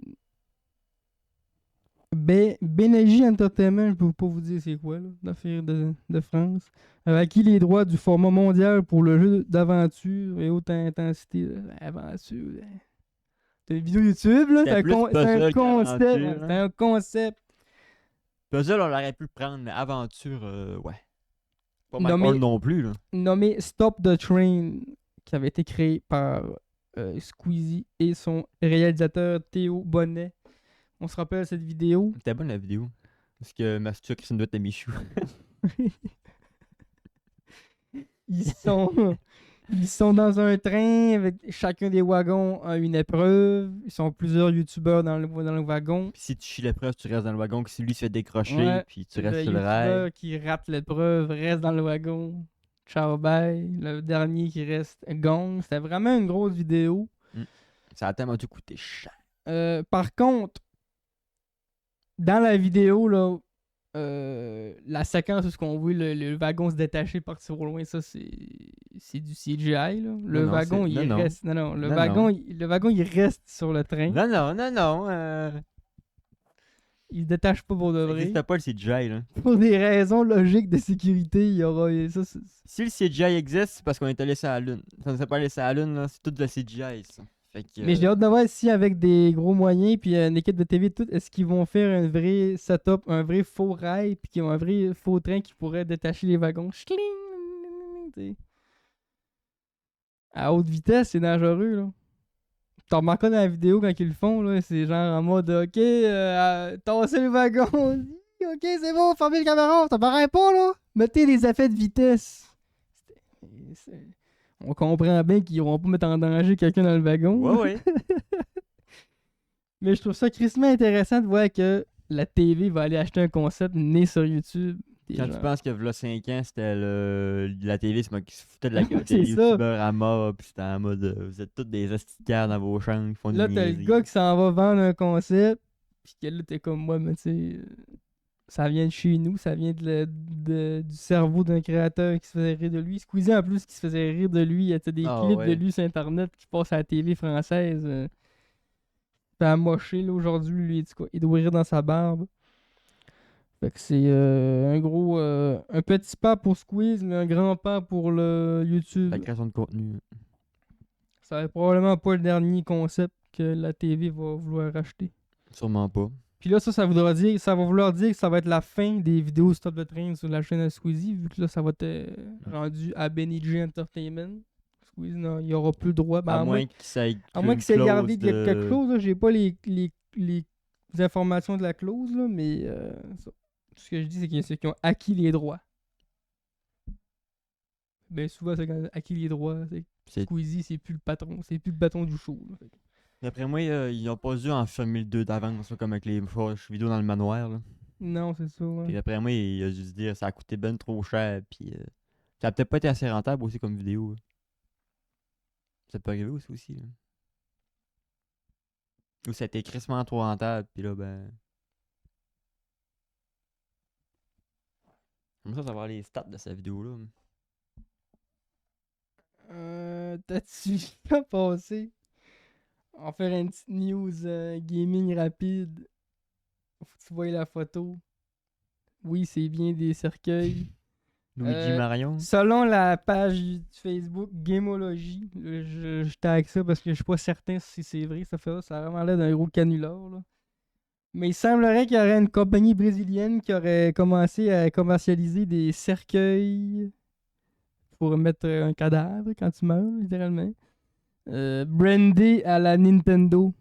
Banijay Entertainment, je peux pas vous dire c'est quoi, là, l'affaire de France, a acquis les droits du format mondial pour le jeu d'aventure et haute intensité. Aventure. C'est une vidéo YouTube, là. C'est un, plus c'est un puzzle concept. qu'aventure, C'est un concept. Puzzle, on l'aurait pu le prendre, mais aventure, ouais. Pas mal Nommé- Hall non plus, là. Nommé Stop the Train, qui avait été créé par Squeezie et son réalisateur Théo Bonnet. On se rappelle cette vidéo. C'était bonne la vidéo. Parce que Mastu a Christine Doit à Michou. Ils sont dans un train avec chacun des wagons a une épreuve. Ils sont plusieurs youtubeurs dans le wagon. Puis si tu chies l'épreuve, tu restes dans le wagon. Si lui se fait décrocher, Ouais. puis tu restes sur le youtubeur rail. qui rate l'épreuve reste dans le wagon. Ciao, bye. Le dernier qui reste gagne. C'était vraiment une grosse vidéo. Ça a tellement dû coûter cher. Par contre, dans la vidéo, là, la séquence où ce qu'on voit le wagon se détacher, partir au loin, ça c'est du CGI. Là. Le Non, wagon, c'est- il non, reste. Non, le Non, wagon, non. le wagon, il reste sur le train. Non. Il se détache pas pour de Ça vrai. n'existe pas le CGI, là. Pour des raisons logiques de sécurité, il y aura ça. Si le CGI existe, c'est parce qu'on était laissé à la Lune. Ça ne s'est pas laissé à la Lune, là. C'est tout de la CGI, ça. Fait que, Mais j'ai hâte de voir si avec des gros moyens puis une équipe de TV tout, est-ce qu'ils vont faire un vrai setup, un vrai faux rail puis qu'ils ont un vrai faux train qui pourrait détacher les wagons. Schling! T'sais. À haute vitesse, c'est dangereux là. T'en remarques dans la vidéo quand ils le font là, c'est genre en mode OK, tassez le wagon. OK, c'est bon, fermez le caméra, ça paraît pas là. Mettez des effets de vitesse. On comprend bien qu'ils vont pas mettre en danger quelqu'un dans le wagon. Ouais. Mais je trouve ça crissement intéressant de voir que la TV va aller acheter un concept né sur YouTube. Des Quand gens- tu penses que v'là 5 ans, c'était la TV, c'est moi qui se foutait de la gueule C'est des ça. youtubeurs à mort, pis c'était en mode vous êtes tous des asticaires dans vos chambres, ils font Là, des t'as le niaiseries. gars qui s'en va vendre un concept. Puis que là, t'es comme moi, mais tu sais, ça vient de chez nous, ça vient du cerveau d'un créateur qui se faisait rire de lui. Squeezie en plus qui se faisait rire de lui. Il y a des Ah clips de ouais. lui sur Internet qui passent à la TV française. Fait amocher là aujourd'hui, lui, il dit quoi? Il doit rire dans sa barbe. Fait que c'est un petit pas pour Squeeze, mais un grand pas pour le YouTube. La création de contenu. Ça va être probablement pas le dernier concept que la TV va vouloir racheter. Sûrement pas. Puis là, ça va vouloir dire que ça va être la fin des vidéos Stop the Train sur la chaîne de Squeezie, vu que là, ça va être rendu à Banijay Entertainment. Squeezie, non, il n'y aura plus le droit. Ben, à moins que ça ait à moins que c'est gardé de... quelque chose, là, j'ai pas les informations de la clause, là, mais Tout ce que je dis, c'est qu'il y a ceux qui ont acquis les droits. Ben souvent, c'est quand ils ont acquis les droits. C'est- Squeezie, c'est plus le patron. C'est plus le patron du show. Là. D'après moi, ils ont pas dû en filmer le 2 d'avance, là, comme avec les fauches vidéos dans le manoir. Là. Non, c'est ça. Puis Ouais. d'après moi, il a dû se dire ça a coûté ben trop cher. Puis ça a peut-être pas été assez rentable aussi comme vidéo. Là. Ça peut arriver aussi. Là. Ou ça a été crissement trop rentable. Puis là, ben. Comme ça va voir les stats de cette vidéo-là. T'as-tu pas passé? On va faire une petite news gaming rapide. Faut que tu vois la photo. Oui, c'est bien des cercueils. Luigi Marion. Selon la page Facebook Gamology, je tag ça parce que je suis pas certain si c'est vrai. Ça a vraiment l'air d'un gros canular. Là. Mais il semblerait qu'il y aurait une compagnie brésilienne qui aurait commencé à commercialiser des cercueils pour mettre un cadavre quand tu meurs, littéralement. Brandé à la Nintendo.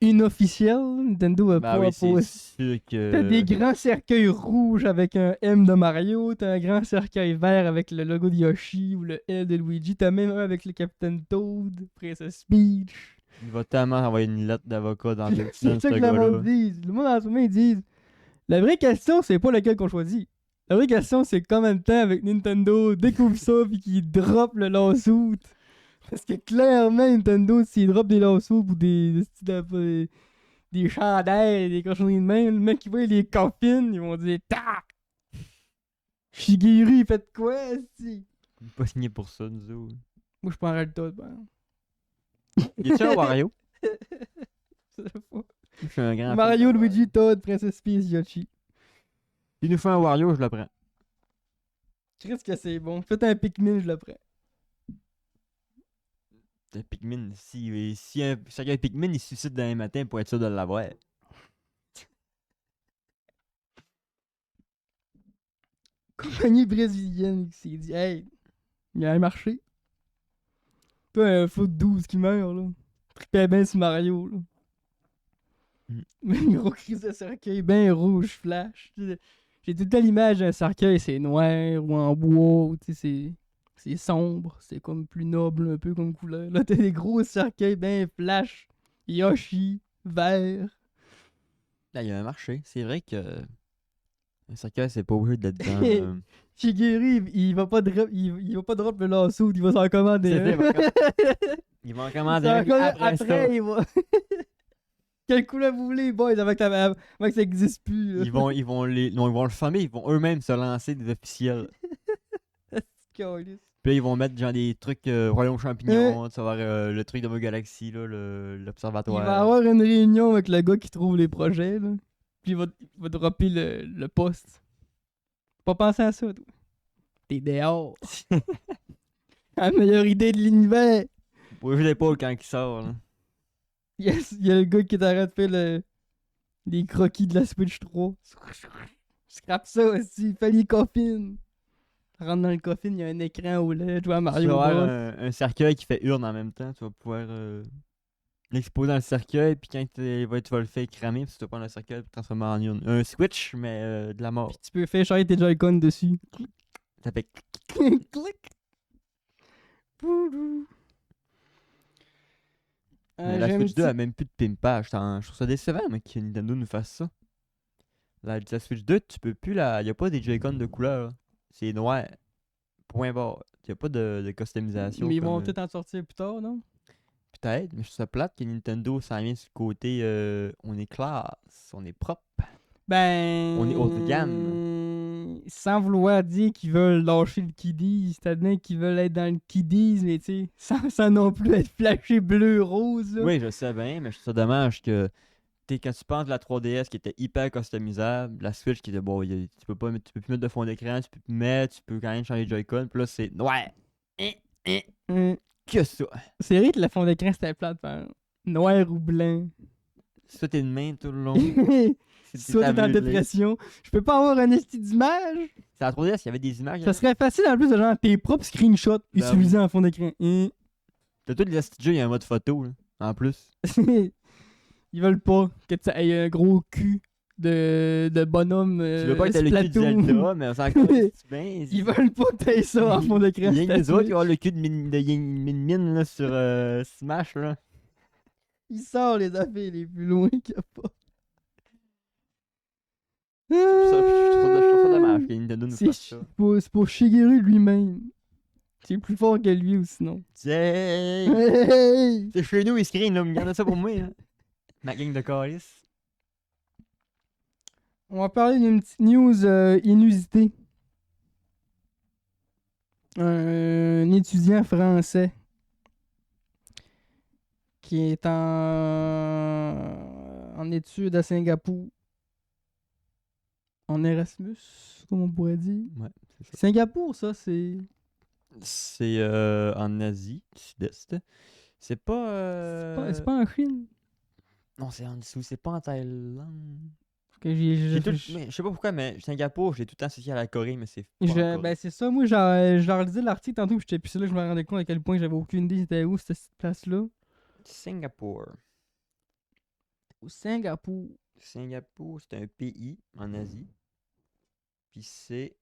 Inofficiel, Nintendo a Bah pas oui, c'est posé. sûr que. T'as des grands cercueils rouges avec un M de Mario, t'as un grand cercueil vert avec le logo de Yoshi ou le L de Luigi, t'as même un avec le Captain Toad, Princess Peach. Il va tellement envoyer une lettre d'avocat dans le C'est ça que le monde dit. Le monde en ce moment, ils disent la vraie question, c'est pas lequel qu'on choisit. La vraie question, c'est combien de temps avec Nintendo découvre ça puis qu'ils drop le lawsuit. Parce que clairement, Nintendo, s'ils drop des lawsuits ou des chandails, des cochonneries de main, le mec qui voit les coffins, ils vont dire tac! Shigeru, il fait de quoi, si? Il est pas signé pour ça, nous autres. Moi, je prendrais le top, ben. Y a-tu un Wario? Je sais pas. Je suis un grand Mario, fan de Luigi, Toad, Princess Peach, Yoshi. Il nous fait un Wario, je le prends. Chris que c'est bon. Faites un Pikmin, je le prends. Un Pikmin, si un cercueil Pikmin il se suicide demain matin pour être sûr de l'avoir. Compagnie brésilienne qui s'est dit hey, il y a un marché. Pas un foot 12 qui meurt, là. Trippait bien sur Mario, là. Mais un gros crise de cercueil, ben rouge, flash. J'ai tout le temps l'image d'un cercueil, c'est noir ou en bois, ou tu sais, c'est sombre, c'est comme plus noble un peu comme couleur. Là, t'as des gros cercueils ben flash, Yoshi, vert. Là, il y a un marché. C'est vrai que un cercueil, c'est pas obligé d'être dans. Shigeru, il va pas drop le lasso, il va s'en commander. C'est un. vrai, il va en commander un après ça. Après, il va. Quelle couleur vous voulez, boys, avant que ça existe plus. Là. Ils vont le farmer, ils vont eux-mêmes se lancer des officiels. Câlisse. Puis là, ils vont mettre genre des trucs Royaume Champignon, tu vas voir le truc de ma galaxie, là, Il l'observatoire. va avoir une réunion avec le gars qui trouve les projets, là. Puis il va dropper le poste. Pas penser à ça, toi. T'es dehors. La meilleure idée de l'univers. Pour lever l'épaule quand il sort. Là. Yes, il y a le gars qui est en train de faire les croquis de la Switch 3. Scrape ça aussi, fais les coffins. Rentre dans le coffin, il y a un écran OLED, jouer à Tu Mario vas Bros. avoir un cercueil qui fait urne en même temps. Tu vas pouvoir l'exposer dans le cercueil, puis quand tu vas le faire cramer, puis tu vas prendre le cercueil et le transformer en urne. Un Switch, mais de la mort. Puis tu peux faire charger tes Joy-Con dessus. Ça fait Clic. Poudou. Mais la J'ai un Switch 2 petit- a même plus de pimpage. Je trouve ça décevant, mais que Nintendo nous fasse ça. La Switch 2, tu peux plus la. Y a pas des Joy-Con de couleur. Là. C'est noir. Point barre. Y a pas de customisation. Mais ils vont comme, peut-être en sortir plus tard, non? peut-être, mais je trouve ça plate que Nintendo s'en vient sur le côté. On est classe, on est propre. Ben. On est haut de gamme. Sans vouloir dire qu'ils veulent lâcher le Kiddies, c'est-à-dire qu'ils veulent être dans le Kiddies, mais tu sais, sans non plus être flashé bleu-rose. Oui, je sais bien, mais je trouve ça dommage que. Quand tu penses de la 3DS qui était hyper customisable, la Switch qui était bon, tu peux plus mettre de fond d'écran, tu peux plus mettre, tu peux quand même changer de Joy-Con, puis là c'est noir. Que ça. C'est vrai que le fond d'écran c'était plate, noir ou blanc. Ça t'es de même tout le long. Soit t'es en dépression. Je peux pas avoir un esti d'image. C'est la 3DS, il y avait des images. Ça serait facile en plus de genre tes propres screenshots Ben utilisés en fond d'écran. T'as tous les astuces, il y a un mode photo, là, en plus. Ils veulent pas que tu aies un gros cul de bonhomme Tu veux pas être le cul de Splatoon. Zelda, mais on s'en calisse bien. Ils veulent pas que t'aies ça en fond d'écran. Il y a c'est les autres Switch. qui ont le cul de Min là, sur Smash. Là. Il sort les affaires les plus loin qu'il y a pas. Je trouve ça dommage que Nintendo nous C'est fasse ça. c'est pour Shigeru lui-même. C'est plus fort que lui ou sinon. Hey! Hey! C'est chez nous, il screen, là. Regarde ça pour moi. Hein. Ma gang de calice. On va parler d'une petite news inusitée. Un étudiant français qui est en études à Singapour. En Erasmus, comme on pourrait dire. Ouais, c'est ça. Singapour, ça, c'est. C'est en Asie, sud-est. C'est pas. C'est pas en Chine. Non, c'est en dessous. C'est pas en Thaïlande. Que Mais je sais pas pourquoi, mais Singapour, j'ai tout le temps associé à la Corée, mais c'est pas en Corée. ben c'est ça, moi je leur disais l'article tantôt, puis j'étais plus là, je me rendais compte à quel point j'avais aucune idée c'était où cette place-là. Singapour. Au Singapour. Singapour, c'est un pays en Asie. Puis c'est.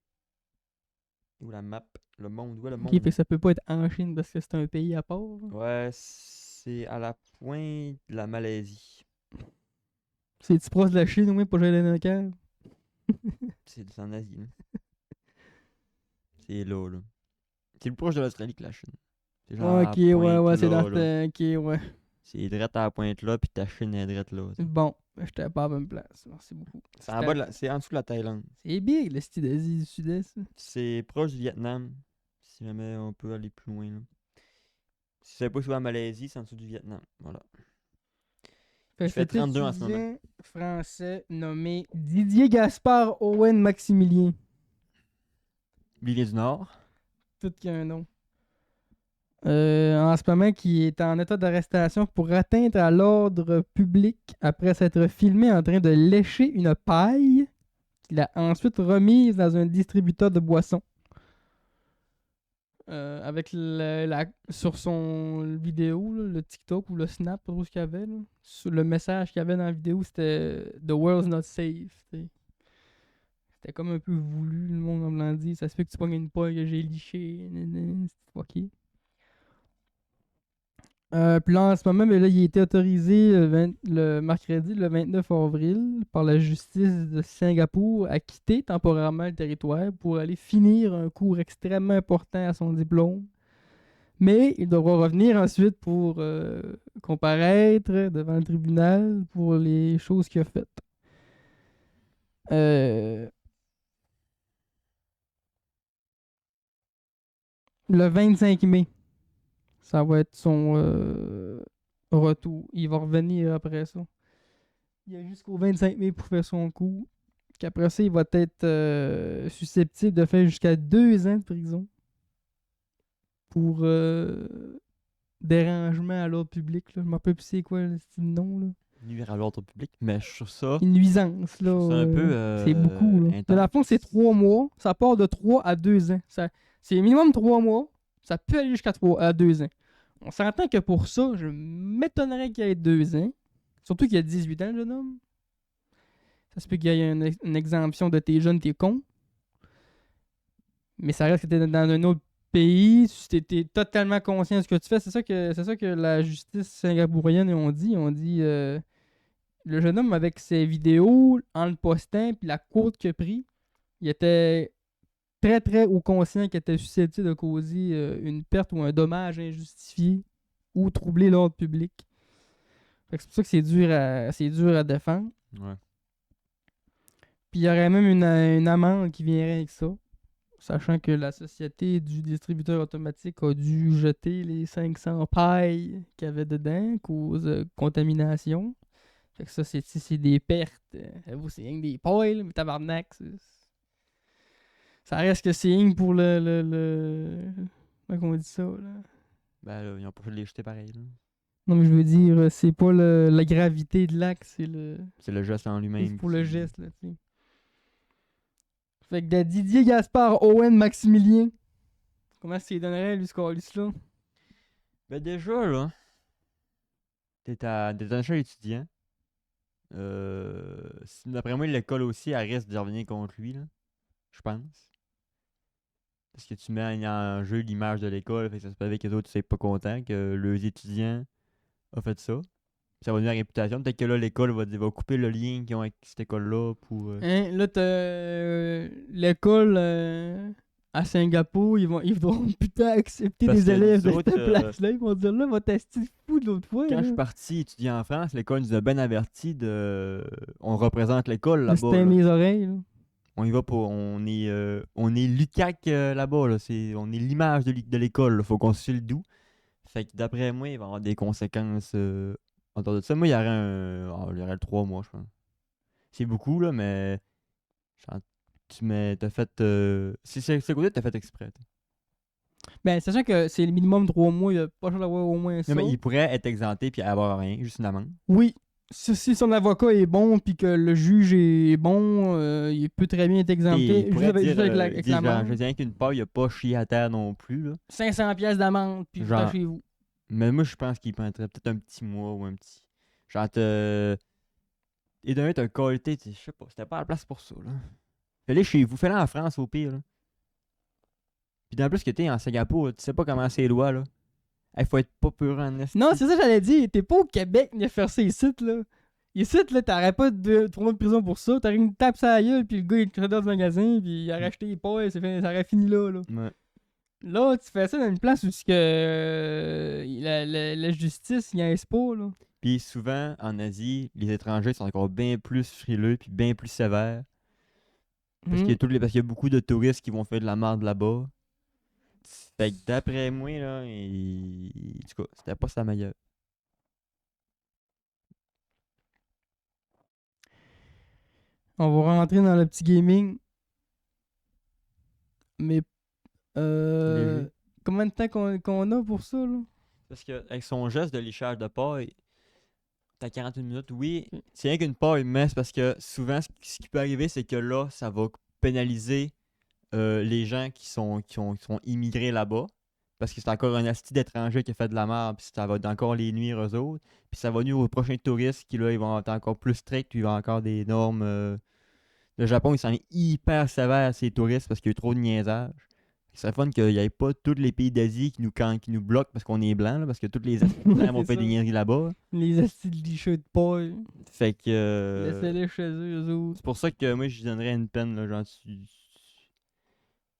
Où la map? Le monde, où est le Ok, monde? fait que ça peut pas être en Chine parce que c'est un pays à part. Là. Ouais, c'est à la pointe de la Malaisie. C'est-tu proche de la Chine au moins pour gérer dans le cave? C'est en Asie, là. C'est là, là. C'est plus proche de l'Australie que la Chine. C'est genre à la Ok, ouais, pointe c'est là, dans là. Ok, ouais. C'est drette à la pointe là, puis ta Chine est drette là. t'sais. Bon, j'étais pas à la bonne place. Merci beaucoup. C'est en bas de c'est en dessous de la Thaïlande. C'est big, le style d'Asie du Sud-Est. C'est proche du Vietnam. Si jamais on peut aller plus loin, là. Si c'est pas sous la Malaisie, c'est en dessous du Vietnam. Voilà. Fait Je fais cet 32 en ce moment. étudiant français nommé Didier Gaspard Owen Maximilien. Il vient du Nord. Tout qu'il y a un nom. En ce moment, qui est en état d'arrestation pour atteinte à l'ordre public après s'être filmé en train de lécher une paille qu'il a ensuite remise dans un distributeur de boissons. Avec sur son vidéo, là, le TikTok ou le Snap, pas trop ce qu'il y avait. Là, le message qu'il y avait dans la vidéo, c'était The world's not safe. T'sais. C'était comme un peu voulu, le monde me l'a dit. Ça se fait que tu pognes une paille que j'ai liché. C'est fucké. Puis là, en ce moment, ben là, il a été autorisé le mercredi, le 29 avril, par la justice de Singapour à quitter temporairement le territoire pour aller finir un cours extrêmement important à son diplôme. Mais il devra revenir ensuite pour comparaître devant le tribunal pour les choses qu'il a faites. Le 25 mai. Ça va être son retour. Il va revenir après ça. Il a jusqu'au 25 mai pour faire son coup. Qu'après ça, il va être susceptible de faire jusqu'à 2 ans de prison pour dérangement à l'ordre public. Là. Je ne me rappelle plus c'est quoi le nom. Là. Nuire à l'ordre public. Mais je trouve ça. Une nuisance. Là, C'est un peu. c'est beaucoup. Là. Intense. Dans le fond, c'est 3 mois. Ça part de 3 à 2 ans. C'est minimum 3 mois. Ça peut aller jusqu'à 2 ans. On s'entend que pour ça, je m'étonnerais qu'il y ait 2 ans. Surtout qu'il y a 18 ans, le jeune homme. Ça se peut qu'il y ait une exemption de t'es jeune, t'es con. Mais ça reste que t'es dans un autre pays. T'es totalement conscient de ce que tu fais. C'est ça que la justice singapourienne ont dit. Ils ont dit le jeune homme, avec ses vidéos, en le postant, puis la quote qu'il a pris, il était très, très au conscient qu'il était susceptible de causer une perte ou un dommage injustifié ou troubler l'ordre public. Fait que c'est pour ça que c'est dur à défendre. Ouais. Puis il y aurait même une amende qui viendrait avec ça. Sachant que la société du distributeur automatique a dû jeter les 500 pailles qu'il y avait dedans, cause de contamination. Fait que ça, c'est des pertes. Vous, c'est rien que des pailles, là, mais tabarnak. Ça reste que c'est rien pour comment on dit ça, là? Ben là, ils ont pas fait de les jeter pareil. Là. Non, mais je veux dire, c'est pas la gravité de l'acte, c'est C'est le geste en lui-même. c'est pour le geste, là, tu sais. Fait que de Didier Gaspard Owen Maximilien, comment ça lui donnerait, lui, ce calice-là? Ben déjà, là, t'es un jeune étudiant. d'après moi, l'école aussi, elle risque de revenir contre lui, là. Je pense. Parce que tu mets en jeu l'image de l'école, fait que ça se peut avec que les autres, tu sais pas content que les étudiants ont fait ça. Puis ça va nuire à la réputation. Peut-être que là, l'école va couper le lien qu'ils ont avec cette école-là pour. Hein, là, t'as l'école à Singapour, ils vont putain accepter Parce des que élèves de nous autres, cette place-là. Ils vont dire là, votre esti fou de l'autre fois. Quand je là. suis parti étudier en France, l'école nous a bien averti de. On représente l'école De se là-bas. teindre Là. les oreilles. Là. On y va pour. On est l'UQAC là-bas. Là. On est l'image de l'école. Là. Faut qu'on se file d'où. Fait que d'après moi, il va y avoir des conséquences en dehors de ça. Moi, il y aurait 3 mois, je pense. C'est beaucoup, là, mais. genre, t'as fait. Si c'est ce côté, t'as fait exprès. T'sais. Ben, sachant que c'est le minimum 3 mois, il a pas besoin d'avoir au moins ça. Non, mais il pourrait être exempté puis avoir rien, juste une amende. Oui, si son avocat est bon puis que le juge est bon, il peut très bien être Et exempté. il Juste pourrait avec, dire, juste avec avec dire, genre, l'amende. je dis rien qu'une part, il a pas chié à terre non plus, là. 500 pièces d'amende, puis vous Genre, chez vous. Mais moi, je pense qu'il prendrait peut-être un petit mois ou un petit. Genre, et d'un, t'as qualité, je sais pas, c'était pas la place pour ça, là. Fais-le chez vous, fais-le en France au pire, là. Puis dans plus que t'es en Singapour, tu sais pas comment c'est les lois, là. Il faut être pas pur en esti. Non, c'est ça que j'allais dire. T'es pas au Québec ni à faire ça ici, là. Ici, là, t'aurais pas de 3 mois de prison pour ça. T'aurais une tape sur la gueule, puis le gars, il te dans le magasin, puis il a racheté les poils, ça aurait fini là, là. Ouais. Là, tu fais ça dans une place où c'est que, la justice, il y a un pas, là. Puis souvent, en Asie, les étrangers sont encore bien plus frileux puis bien plus sévères. Parce qu'il y a parce qu'il y a beaucoup de touristes qui vont faire de la merde là-bas. Fait que d'après moi, là, en tout cas, c'était pas sa meilleure. On va rentrer dans le petit gaming. Mais, Léger. combien de temps qu'on a pour ça, là? Parce que avec son geste de lichage de paille, t'as 41 minutes, oui, Ok. c'est rien qu'une paille, mais c'est parce que souvent, ce qui peut arriver, c'est que là, ça va pénaliser les gens qui sont immigrés là-bas. Parce que c'est encore un asti d'étranger qui a fait de la merde, puis ça va encore les nuire eux autres. Puis ça va nuire aux prochains touristes qui, là, ils vont être encore plus stricts, puis ils vont avoir encore des normes. Le Japon, il s'en est hyper sévère à ses touristes parce qu'il y a eu trop de niaisage. Ce serait fun qu'il n'y ait pas tous les pays d'Asie qui nous bloquent parce qu'on est blanc, là, parce que tous les Asiatiens vont C'est faire des ça. niaiseries là-bas. Les astis de licheux de paille. Fait que. Laissez-les chez eux autres. C'est pour ça que moi, je lui donnerais une peine, là, genre,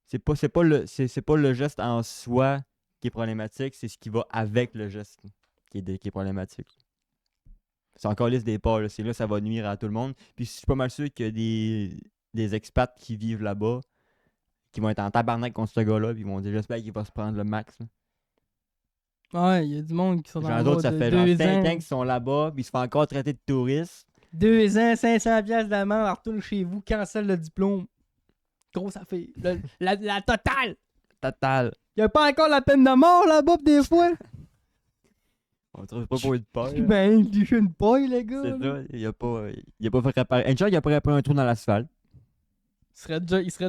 c'est pas le geste en soi qui est problématique, c'est ce qui va avec le geste qui est problématique. C'est encore liste des pas, là. C'est là ça va nuire à tout le monde. Puis je suis pas mal sûr qu'il y a des expats qui vivent là-bas qui vont être en tabarnak contre ce gars-là, puis ils vont dire j'espère qu'il va se prendre le max. Là. Ouais, il y a du monde qui sont dans Genre le d'autres, ça de fait genre 2 5 ans. ans qu'ils sont là-bas, puis ils se font encore traiter de touristes. 2 ans, 500 pièces d'amende, retourne chez vous, cancelle le diplôme. Grosse affaire. La totale. Total. Il y a pas encore la peine de mort là-bas, pis des fois. On trouve pas pour une peur. là. Ben, il fait une paille, les gars. C'est là. ça, il a pas fait réparer. Une chose, il a pas réparé un trou dans l'asphalte. Il serait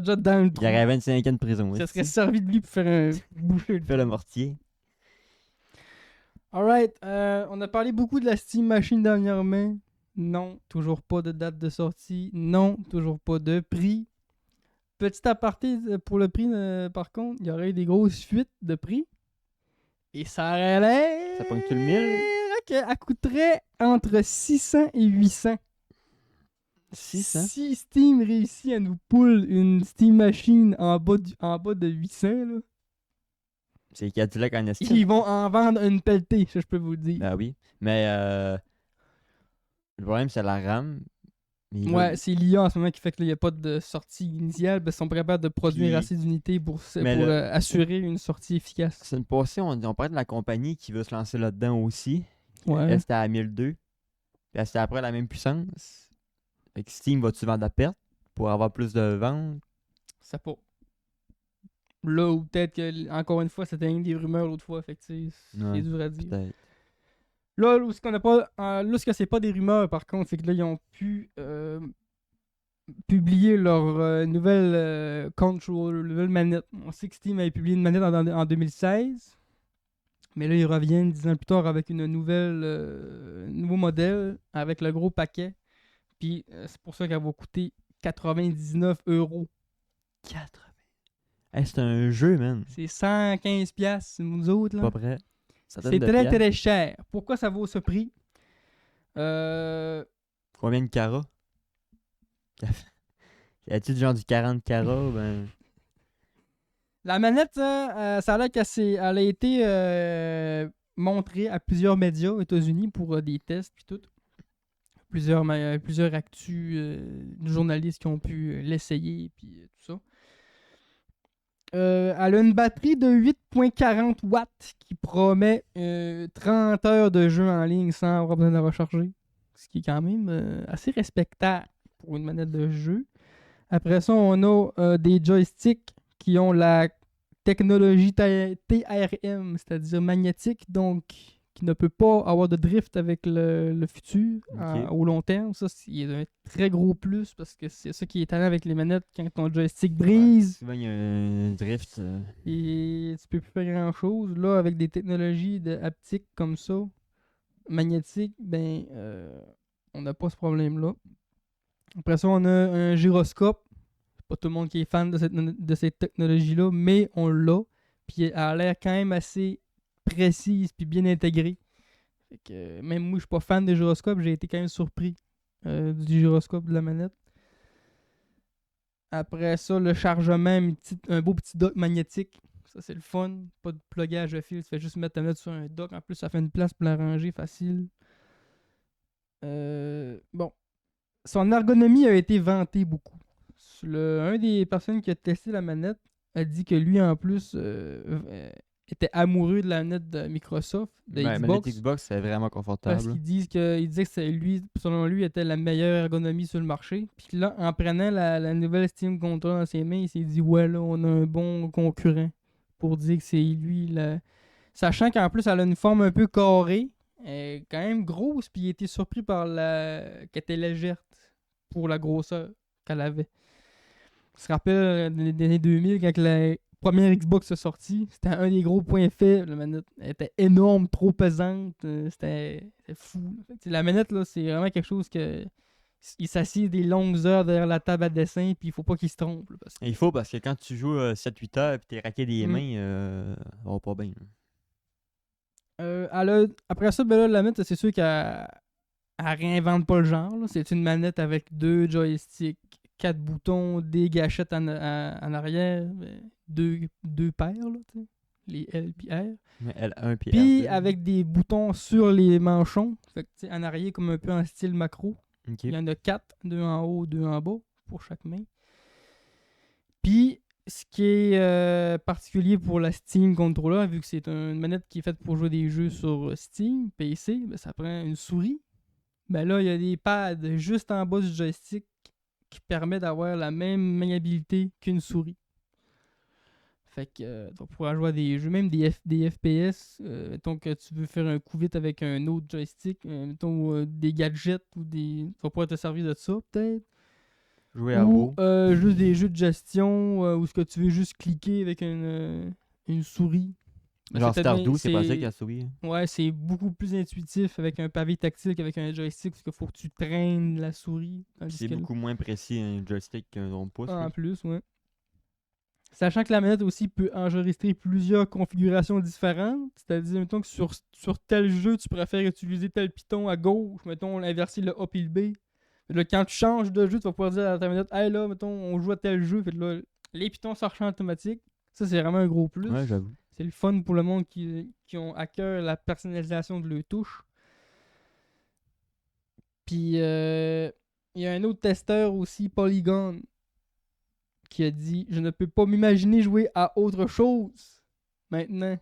déjà dans le trou. Il aurait 25 ans de prison. Ça esti. serait servi de lui pour faire un boucher de Fait le mortier. Alright, on a parlé beaucoup de la Steam Machine dernièrement. Non, toujours pas de date de sortie. Non, toujours pas de prix. Petit aparté pour le prix, par contre, il y aurait eu des grosses fuites de prix. Et ça aurait l'air... Ça pogne-tu le 1000? qu'elle coûterait entre 600 et 800. 600? Si Steam réussit à nous pull une Steam Machine en bas de 800, là, C'est Cadillac en estime. ils vont en vendre une pelletée, ça je peux vous le dire. Ben oui. Mais le problème, c'est la RAM. Mais là, Ouais, c'est l'IA en ce moment qui fait qu'il n'y a pas de sortie initiale, parce qu'ils sont pas capables de produire Puis- assez d'unités pour Mais assurer une sortie efficace. la semaine passée, on parlait de la compagnie qui veut se lancer là-dedans aussi. Ouais. Elle, c'était à 1002. Puis elle, c'était après la même puissance. Fait que Steam va-tu vendre à perte pour avoir plus de ventes? Ça pas. Là, ou peut-être que, encore une fois, c'était une des rumeurs l'autre fois, fait que tu sais, c'est Ouais, dur à dire. Peut-être. Là, où ce qu'on a pas. Là, ce que c'est pas des rumeurs, par contre, c'est que là, ils ont pu publier leur nouvelle control, leur nouvelle manette. On sait que Steam avait publié une manette en 2016. Mais là, ils reviennent 10 ans plus tard avec une nouveau modèle, avec le gros paquet. Puis c'est pour ça qu'elle va coûter 99€. 80. Hey, c'est un jeu, man. C'est 115$, nous autres, là. Pas prêt. Ça donne C'est de très, piastres. très cher. Pourquoi ça vaut ce prix? Euh, Combien de carats? Y a-tu genre du 40 carats? Ben... La manette, ça a l'air elle a été montrée à plusieurs médias aux États-Unis pour des tests puis tout. Plusieurs journalistes qui ont pu l'essayer puis tout ça. Elle a une batterie de 8.40 watts qui promet 30 heures de jeu en ligne sans avoir besoin de la recharger. Ce qui est quand même assez respectable pour une manette de jeu. Après ça, on a des joysticks qui ont la technologie TRM, c'est-à-dire magnétique, donc qui ne peut pas avoir de drift avec le futur au long terme. Ça, c'est un très gros plus parce que c'est ça qui est talent avec les manettes quand ton joystick brise. Souvent, il y a un drift. Et tu peux plus faire grand-chose. Là, avec des technologies haptiques comme ça, magnétiques, ben, on n'a pas ce problème-là. Après ça, on a un gyroscope. Pas tout le monde qui est fan de cette technologie-là, mais on l'a. Puis elle a l'air quand même assez précise puis bien intégrée. Fait que, même moi, je suis pas fan des gyroscopes, j'ai été quand même surpris du gyroscope de la manette. Après ça, le chargement, un beau petit dock magnétique. Ça, c'est le fun. Pas de plugage de fil, tu fais juste mettre ta manette sur un dock. En plus, ça fait une place pour la ranger facile. Bon. Son ergonomie a été vantée beaucoup. Un des personnes qui a testé la manette a dit que lui, en plus, était amoureux de la manette de Microsoft, de La Xbox. manette Xbox, c'est vraiment Parce confortable. qu'il disait que selon lui, était la meilleure ergonomie sur le marché. Puis là, en prenant la nouvelle Steam Controller dans ses mains, il s'est dit, ouais, là, on a un bon concurrent pour dire que c'est lui. Sachant qu'en plus, elle a une forme un peu carrée, elle est quand même grosse, puis il était surpris qu'elle était légère pour la grosseur qu'elle avait. Je me rappelle des années 2000, quand la première Xbox est sortie, c'était un des gros points faibles. La manette elle était énorme, trop pesante. C'était fou. La manette, là, c'est vraiment quelque chose que. Il s'assied des longues heures derrière la table à dessin, puis il faut pas qu'il se trompe. Là, Il faut, parce que quand tu joues 7-8 heures et t'es raqué des Mm. mains, ça va pas bien. Après ça, ben là, la manette, c'est sûr qu'elle réinvente pas le genre. Là. C'est une manette avec 2 joysticks, 4 boutons, des gâchettes en arrière, deux paires, là, les L et R. Mais L1 puis Puis R2. avec des boutons sur les manchons, fait que, en arrière comme un peu en style macro. Ok. Il y en a 4, 2 en haut, 2 en bas pour chaque main. Puis ce qui est particulier pour la Steam Controller, vu que c'est une manette qui est faite pour jouer des jeux sur Steam, PC, ben, ça prend une souris. Ben là, il y a des pads juste en bas du joystick qui permettent d'avoir la même maniabilité qu'une souris. Fait que tu vas pouvoir jouer à des jeux, même des FPS. Mettons que tu veux faire un coup vite avec un autre joystick, mettons des gadgets ou des. Tu vas pouvoir te servir de ça peut-être. Jouer à Ou WoW. juste des jeux de gestion où ce que tu veux juste cliquer avec une souris. Ben, Genre c'est peut-être Stardew, bien- c'est pas ça qu'il a souris. Ouais, c'est beaucoup plus intuitif avec un pavé tactile qu'avec un joystick parce qu'il faut que tu traînes la souris. Puis c'est beaucoup moins précis un joystick qu'un pouce. En là. plus, ouais. Sachant que la manette aussi peut enregistrer plusieurs configurations différentes. C'est-à-dire, mettons que sur tel jeu, tu préfères utiliser tel piton à gauche, mettons, inverser le A puis le B. Là, quand tu changes de jeu, tu vas pouvoir dire à ta manette, hey là, mettons, on joue à tel jeu. Fait que là, les pitons s'en en automatique. Ça, c'est vraiment un gros plus. Ouais, j'avoue. C'est le fun pour le monde qui ont à cœur la personnalisation de leurs touches. Puis, il y a un autre testeur aussi, Polygon, qui a dit « Je ne peux pas m'imaginer jouer à autre chose maintenant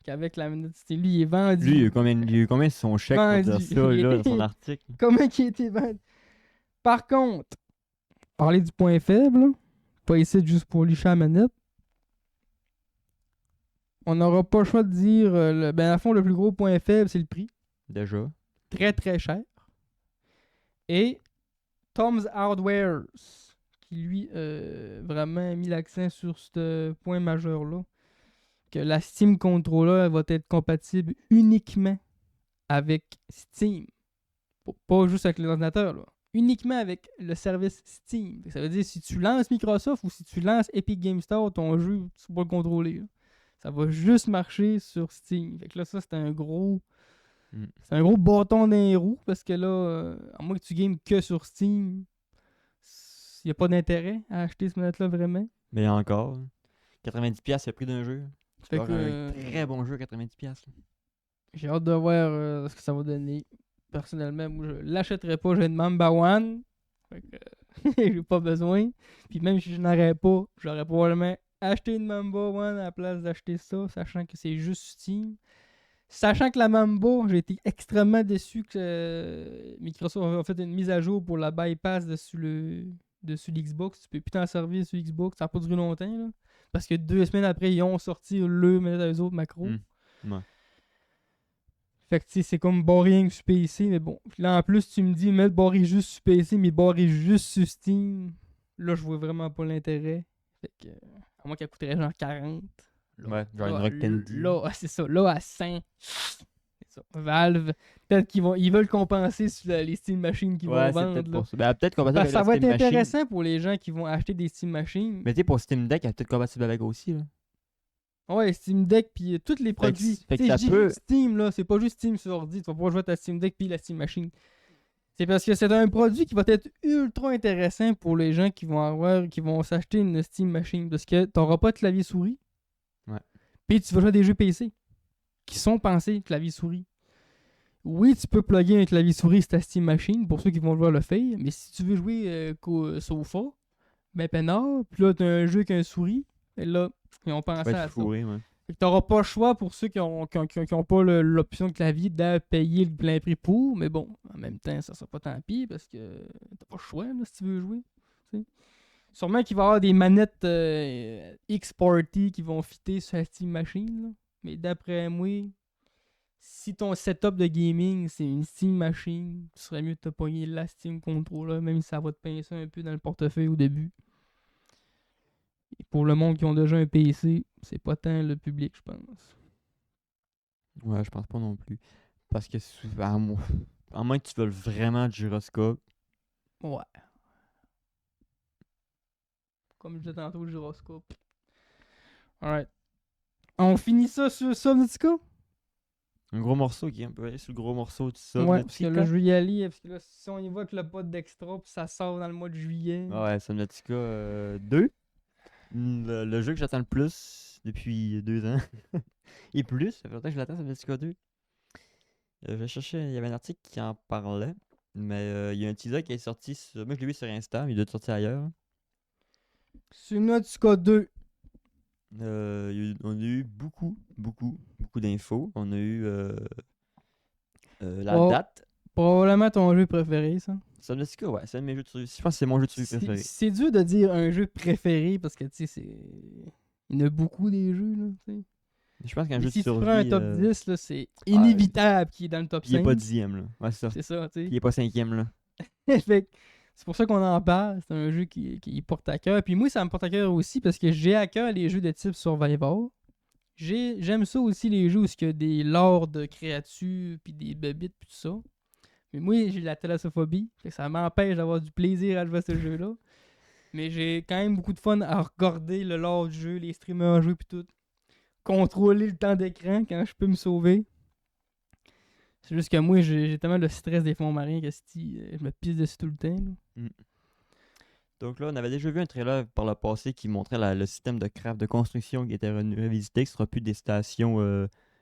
qu'avec la manette. » Lui, il est vendu. Lui, il a eu combien son chèque pour dire Vendu. ça, là, dans son article? Comment il a été vendu? Par contre, parler du point faible, là, pas ici juste pour licher la manette, on n'aura pas le choix de dire... ben, à fond, le plus gros point faible, c'est le prix. Déjà. Très, très cher. Et Tom's Hardware, qui lui vraiment a mis l'accent sur ce point majeur-là, que la Steam Controller va être compatible uniquement avec Steam. Pas juste avec l'ordinateur, là. uniquement avec le service Steam. Fait que ça veut dire si tu lances Microsoft ou si tu lances Epic Game Store, ton jeu, tu peux le contrôler. Là. Ça va juste marcher sur Steam. Fait que là, ça, c'est un gros bâton dans les roues parce que là, à moins que tu games que sur Steam, il n'y a pas d'intérêt à acheter ce manette-là vraiment. Mais encore, 90$ le prix d'un jeu. Tu Fait peux avoir que, un très bon jeu à 90$. Là. j'ai hâte de voir ce que ça va donner. Personnellement, moi, je l'achèterais pas. J'ai une Mamba One. Fait que j'ai pas besoin. Puis même si je n'aurais pas, j'aurais probablement acheté une Mamba One à la place d'acheter ça, sachant que c'est juste Steam. Sachant que la Mamba, j'ai été extrêmement déçu que Microsoft a fait une mise à jour pour la bypass dessus l'Xbox. Tu peux plus t'en servir sur Xbox. Ça n'a pas duré longtemps. Là, parce que 2 semaines après, ils ont sorti le manette à eux autres macros. Ouais. Fait que tu sais, c'est comme barrer sur PC, mais bon. Puis là, en plus, tu me dis, mettre barrer juste sur PC, mais barrer juste sur Steam. Là, je vois vraiment pas l'intérêt. Fait que, à moins qu'elle coûterait genre 40. Là, Ouais, genre une là, Rock Candy. Là, c'est ça. Là, à 5. C'est ça. Valve, peut-être ils veulent compenser sur les Steam Machines qu'ils vont Ouais, c'est vendre. peut-être Là. pour ça. Ben, peut-être compatible Parce que avec ça la va être Steam Machine. intéressant pour les gens qui vont acheter des Steam Machines. Mais tu sais, pour Steam Deck, elle est peut-être compatible avec aussi. Là. Ouais, Steam Deck puis tous les produits. fait que Tu sais, ça je dis peut- Steam là, c'est pas juste Steam sur ordi, tu vas pouvoir jouer à ta Steam Deck puis la Steam Machine. C'est parce que c'est un produit qui va être ultra intéressant pour les gens qui vont s'acheter une Steam Machine parce que t'auras pas de clavier souris. Ouais. Puis tu vas jouer à des jeux PC qui sont pensés clavier souris. Oui, tu peux plugger un clavier souris sur ta Steam Machine pour ceux qui vont vouloir le faire, mais si tu veux jouer sofa, ben peinard, puis là t'as un jeu avec un souris, et là ils ont pensé Tu vas à être ça. fourré, ouais. Fait que t'auras pas le choix pour ceux qui ont pas l'option de clavier de payer le plein prix pour, mais bon, en même temps, ça sera pas tant pis parce que t'as pas le choix là, si tu veux jouer. T'sais. Sûrement qu'il va y avoir des manettes X-Party qui vont fitter sur la Steam Machine, là. Mais d'après moi, si ton setup de gaming c'est une Steam Machine, ce serait mieux de te pogner la Steam Controller, même si ça va te pincer un peu dans le portefeuille au début. Et pour le monde qui ont déjà un PC, c'est pas tant le public, je pense. Ouais, je pense pas non plus. Parce que souvent, à moins que tu veuilles vraiment du gyroscope. Ouais. Comme je disais tantôt, le gyroscope. Alright. On finit ça sur Subnautica? Un gros morceau, ok? On peut aller sur le gros morceau de ça. Ouais, parce que là, je vais y aller. Parce que là, si on y va avec le pod d'extra, puis ça sort dans le mois de juillet. Ouais, Subnautica 2. Le jeu que j'attends le plus depuis 2 ans. Et plus, ça fait longtemps que je l'attends, Subnautica 2. Je cherchais, il y avait un article qui en parlait. Mais il y a un teaser qui est sorti. Moi, je l'ai vu sur Insta, mais il doit être sorti ailleurs. Subnautica 2. On a eu beaucoup d'infos. On a eu la Oh. date. Probablement ton jeu préféré, ça. Subnautica, ouais, c'est un de mes jeux de survie. Je pense que c'est mon jeu de survie préféré. C'est dur de dire un jeu préféré parce que, tu sais, il y en a beaucoup des jeux, là, tu sais. Je pense qu'un Mais jeu si de survie. tu prends un top 10, là, c'est inévitable qu'il est dans le top 5. Il est pas 10e, là. Ouais, c'est ça. C'est ça, tu sais. Il est pas 5e, là. Fait que c'est pour ça qu'on en parle. C'est un jeu qui porte à cœur. Puis moi, ça me porte à cœur aussi parce que j'ai à cœur les jeux de type Survivor. J'aime ça aussi, les jeux où il y a des lords de créatures, puis des bébites, puis tout ça. Mais moi, j'ai la thalassophobie. Fait que ça m'empêche d'avoir du plaisir à jouer à ce jeu-là. Mais j'ai quand même beaucoup de fun à regarder le lore du jeu, les streamers jouer, puis tout. Contrôler le temps d'écran quand je peux me sauver. C'est juste que moi, j'ai tellement le stress des fonds marins que je me pisse dessus tout le temps. Là. Donc là, on avait déjà vu un trailer par le passé qui montrait le système de craft de construction qui était revisité, que ce sera plus des stations.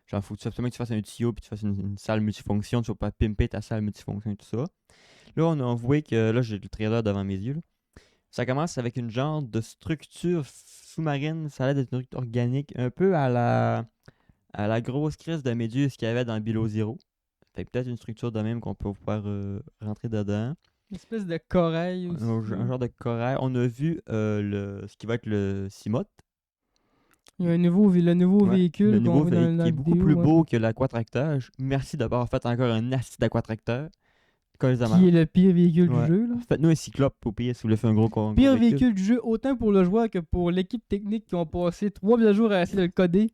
Genre, faut absolument que tu fasses un tuyau puis tu fasses une salle multifonction, tu vas pas pimper ta salle multifonction et tout ça. Là, on a vu que, là, j'ai le trailer devant mes yeux. Là. Ça commence avec une genre de structure sous-marine, ça a l'air d'être une structure organique, un peu à la grosse crise de méduse qu'il y avait dans Below Zero. Fait que peut-être une structure de même qu'on peut pouvoir rentrer dedans. Une espèce de corail aussi. Un genre de corail. On a vu ce qui va être le Cimote. Il y a le nouveau véhicule le nouveau qu'on voit véhicule dans qui est la beaucoup vidéo, plus ouais. beau que l'aquatracteur. Merci d'avoir fait encore un acide aquatracteur. Qui est le pire véhicule du jeu. Là. Faites-nous un cyclope au pire si vous voulez faire un gros Pire véhicule du jeu, autant pour le joueur que pour l'équipe technique qui ont passé 3 jours à essayer de le coder.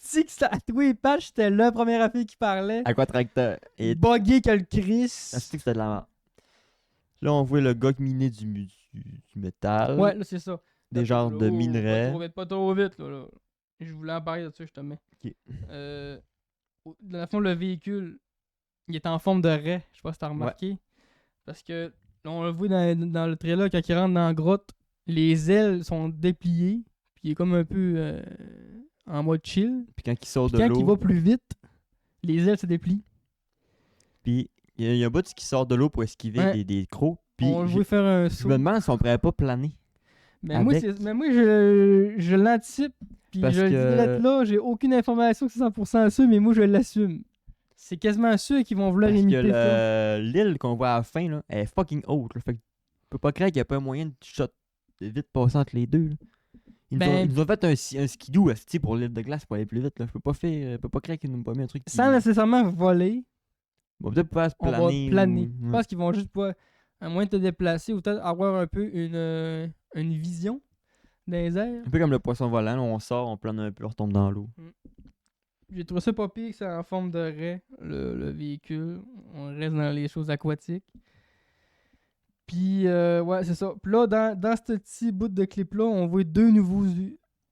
C'est que ça a tous les pages, c'était la première affaire qui parlait. Aquatracteur. Et Buggé que le Chris. c'est que c'était de la merde. Là, on voit le gars miner du métal. Ouais, là, c'est ça. Des genres de minerais. Pas trop vite, là. Je voulais en parler de ça, justement. Ok. Dans le fond, le véhicule, il est en forme de raie. Je sais pas si t'as remarqué. Parce que, là, on le voit dans le trailer, quand il rentre dans la grotte, les ailes sont dépliées. Puis il est comme un peu en mode chill. Puis quand il sort Puis de quand l'eau. il va plus vite, les ailes se déplient. Puis il y a un bout qui sort de l'eau pour esquiver Ouais. des crocs. Puis On le voit faire un je saut. me demande si on pourrait pas planer. Mais avec- moi, je l'anticipe. Puis Parce je le dis que- direct là, j'ai aucune information que c'est 100% sûr, mais moi, je l'assume. C'est quasiment sûr qu'ils vont vouloir Parce que imiter ça. l'île qu'on voit à la fin, là, elle est fucking haute. Là. Fait que tu peux pas croire qu'il n'y a pas moyen de shot de vite passer entre les deux. Là. Ils nous ont fait un skidoo asti, pour l'île de glace pour aller plus vite. Là. Je peux pas croire qu'ils nous ont pas mis un truc qui... Sans nécessairement voler, On va peut-être pas se on planer. va planer. ou- Je pense qu'ils vont juste pas, à moins de te déplacer, ou peut-être avoir un peu une vision dans les airs. Un peu comme le poisson volant, là, on sort, on plane un peu, on retombe dans l'eau. J'ai trouvé ça pas pire que c'est en forme de raie, le véhicule. On reste dans les choses aquatiques. Puis, ouais, c'est ça. Puis là, dans ce petit bout de clip-là, on voit deux nouveaux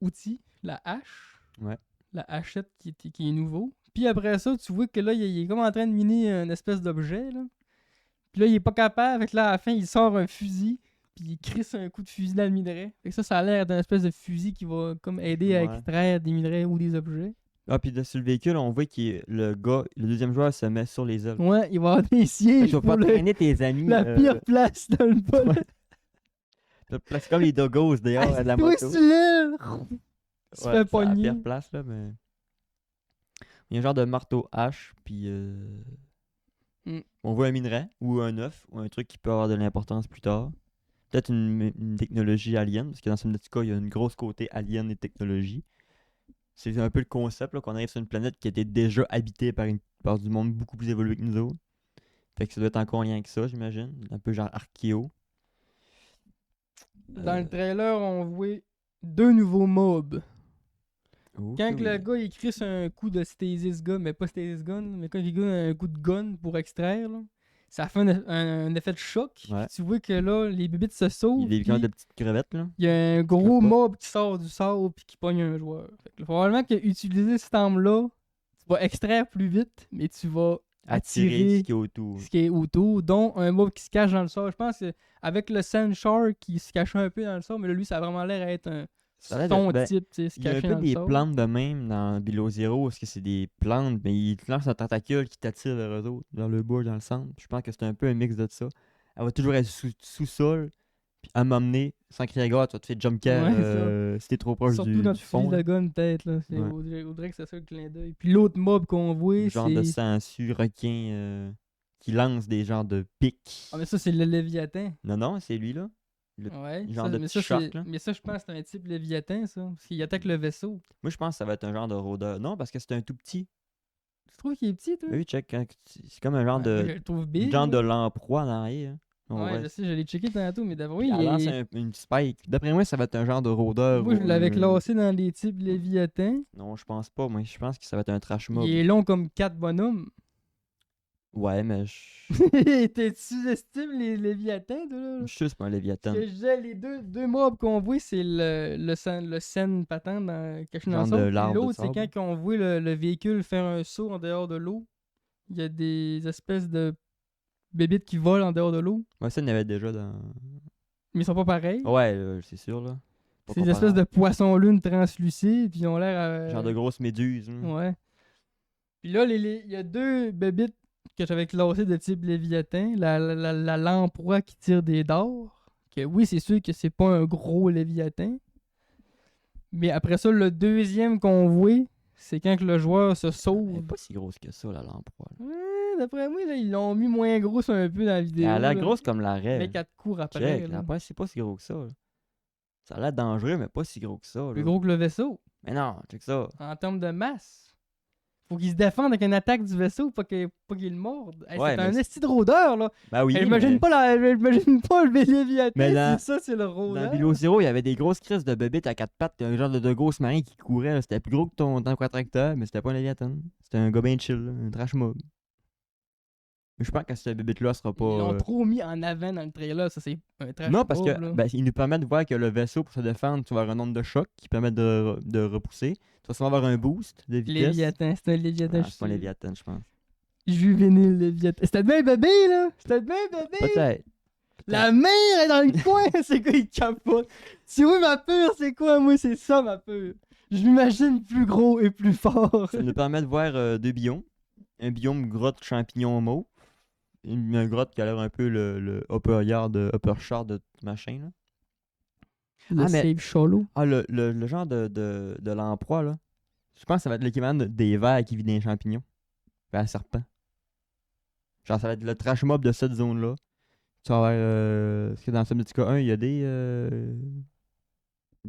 outils. La hache. Ouais. La hachette qui est nouveau. Puis après ça, tu vois que là, il est comme en train de miner une espèce d'objet, là. Puis là, il est pas capable. Fait que là, à la fin, il sort un fusil. Puis il crisse un coup de fusil dans le minerai. Fait que ça a l'air d'un espèce de fusil qui va comme aider à Ouais. extraire des minerais ou des objets. Ah, puis sur le véhicule, on voit que le deuxième joueur se met sur les ailes. Ouais, il va avoir des Fait sièges que tu vas pour pas traîner tes amis. la pire place dans le bol. Ouais. C'est comme les doggos dehors de la Toi, moto. tu l'ailes! Tu Ouais, fais c'est pogner. la pire place, là, mais... Il y a un genre de marteau hache, puis... On voit un minerai, ou un œuf, ou un truc qui peut avoir de l'importance plus tard. Peut-être une technologie alien, parce que dans Subnautica, il y a une grosse côté alien et technologie. C'est un peu le concept, là, qu'on arrive sur une planète qui était déjà habitée par du monde beaucoup plus évolué que nous autres. Fait que ça doit être encore en lien avec ça, j'imagine. Un peu genre archéo. Dans le trailer, on voit deux nouveaux mobs. Oh, Quand que que le oui. gars il crisse un coup de stasis gun, mais pas stasis gun, mais quand il donne un coup de gun pour extraire, là, ça fait un effet de choc. Ouais. Puis tu vois que là, les bébites se sauvent. Il y a des puis de petites crevettes, là. il y a un Qui gros meurent pas. mob qui sort du sable puis qui pogne un joueur. Fait que probablement que utiliser cette arme-là, tu vas extraire plus vite, mais tu vas Attirer ce qui est autour. ce qui est autour, dont un mob qui se cache dans le sable. Je pense qu'avec le Sand Shark qui se cachait un peu dans le sable, mais là, lui, ça a vraiment l'air d'être un Ça a l'air son ben, type, tu sais, se Il y a un cacher peu dans le des sable. plantes de même dans Below Zero, parce que c'est des plantes, mais ils te lancent un tentacule qui t'attire vers eux autres, dans le bas, dans le centre. Je pense que c'est un peu un mix de ça. Elle va toujours être sous-sol, puis à m'emmener, sans crier gare, tu vas te faire jump scare Ouais, si t'es trop proche Surtout du notre fond. fusil là. de gun, peut-être. Là. Ouais. On dirait que c'est ça le clin d'œil. Puis l'autre mob qu'on voit, Genre de c'est. sangsue requin qui lance des genres de pics. Ah, mais ça, c'est le Léviathan. Non, c'est lui là. Ouais. genre de mais, petit ça, shark, là. mais ça, je pense que c'est un type Léviathan, ça. Parce qu'il attaque le vaisseau. Moi, je pense que ça va être un genre de rôdeur. Non, parce que c'est un tout petit. Tu trouves qu'il est petit, toi? Ben oui, check. C'est comme un genre Ouais, moi, je de. le trouve Un big. genre de là. lamproie dans l'arrière. Ouais, je sais, je l'ai checké tantôt, mais d'abord, oui, Elle lance une spike. D'après moi, ça va être un genre de rôdeur. moi, je ou l'avais un- classé dans les types Léviathan. Non, je pense pas. Moi, je pense que ça va être un trash mob. Il est long comme 4 bonhommes. Ouais, mais je Tu sous-estimes les Léviathans, toi, là? je suis sûr que c'est pas un Léviathan. Ce que je disais, les deux mobs qu'on voit, c'est le scène patent caché dans Genre le de sable. Puis l'arbre de l'autre, c'est sable. quand on voit le véhicule faire un saut en dehors de l'eau. Il y a des espèces de bébites qui volent en dehors de l'eau. Ouais, ça, il y en avait déjà dans. Mais ils sont pas pareils. Ouais, c'est sûr, là. Pas C'est des espèces de comparable. poissons-lunes translucides, puis ils ont l'air. Genre de grosses méduses. hein. Ouais. Puis là, il y a deux bébites que j'avais classées de type Léviathan. La lamproie qui tire des dards. Que oui, c'est sûr que c'est pas un gros Léviathan. Mais après ça, le deuxième qu'on voit, c'est quand que le joueur se Elle est sauve. pas si grosse que ça, la lamproie. là. Ouais, d'après moi, là, ils l'ont mis moins grosse un peu dans la vidéo. Elle a l'air là. grosse comme la rêve. Mais 4 cours après. Check, là. c'est pas si gros que ça. là. Ça a l'air dangereux, mais pas si gros que ça. Plus là. gros que le vaisseau. Mais non, check ça. En termes de masse. Faut qu'il se défende avec une attaque du vaisseau pour qu'il le morde. Hey, Ouais, c'est mais un c'est- esti de rôdeur, là. Ben oui. J'imagine mais... pas le Léviathan, Mais dans- c'est ça, c'est le Dans rôdeur. Below Zero, il y avait des grosses crises de bébites à quatre pattes, un genre de gros marin qui courait. là. C'était plus gros que ton quadricteur, mais c'était pas un Léviathan. C'était un gars bien chill, là, un trash mob. Mais je pense que cette bébête-là sera Ils pas. l'ont trop mis en avant dans le trailer, ça c'est un trash. Non, parce que là. il nous permet de voir que le vaisseau, pour se défendre, tu vas avoir un nombre de chocs qui permet de repousser. Tu vas sûrement avoir un boost de vitesse. Léviathan, c'est un Léviathan. Ah, c'est pas un Léviathan, je pense. Juvénile Léviathan. C'était bien bébé, là! C'était bien bébé! Peut-être. La mère est dans le coin! C'est quoi, il capote? Tu vois, ma peur, c'est quoi? Moi, c'est ça, ma peur. Je m'imagine plus gros et plus fort. Ça nous permet de voir deux biomes. Un biome grotte champignon mauve. Une grotte qui a l'air un peu le upper yard, upper shard de machin, là. Le save shallow. Ah, le genre de l'emploi, là. Je pense que ça va être l'équivalent des vers qui vivent dans les champignons. Ben, un serpent. Genre, ça va être le trash mob de cette zone-là. Tu vas avoir. Parce que dans Subnautica 1, il y a des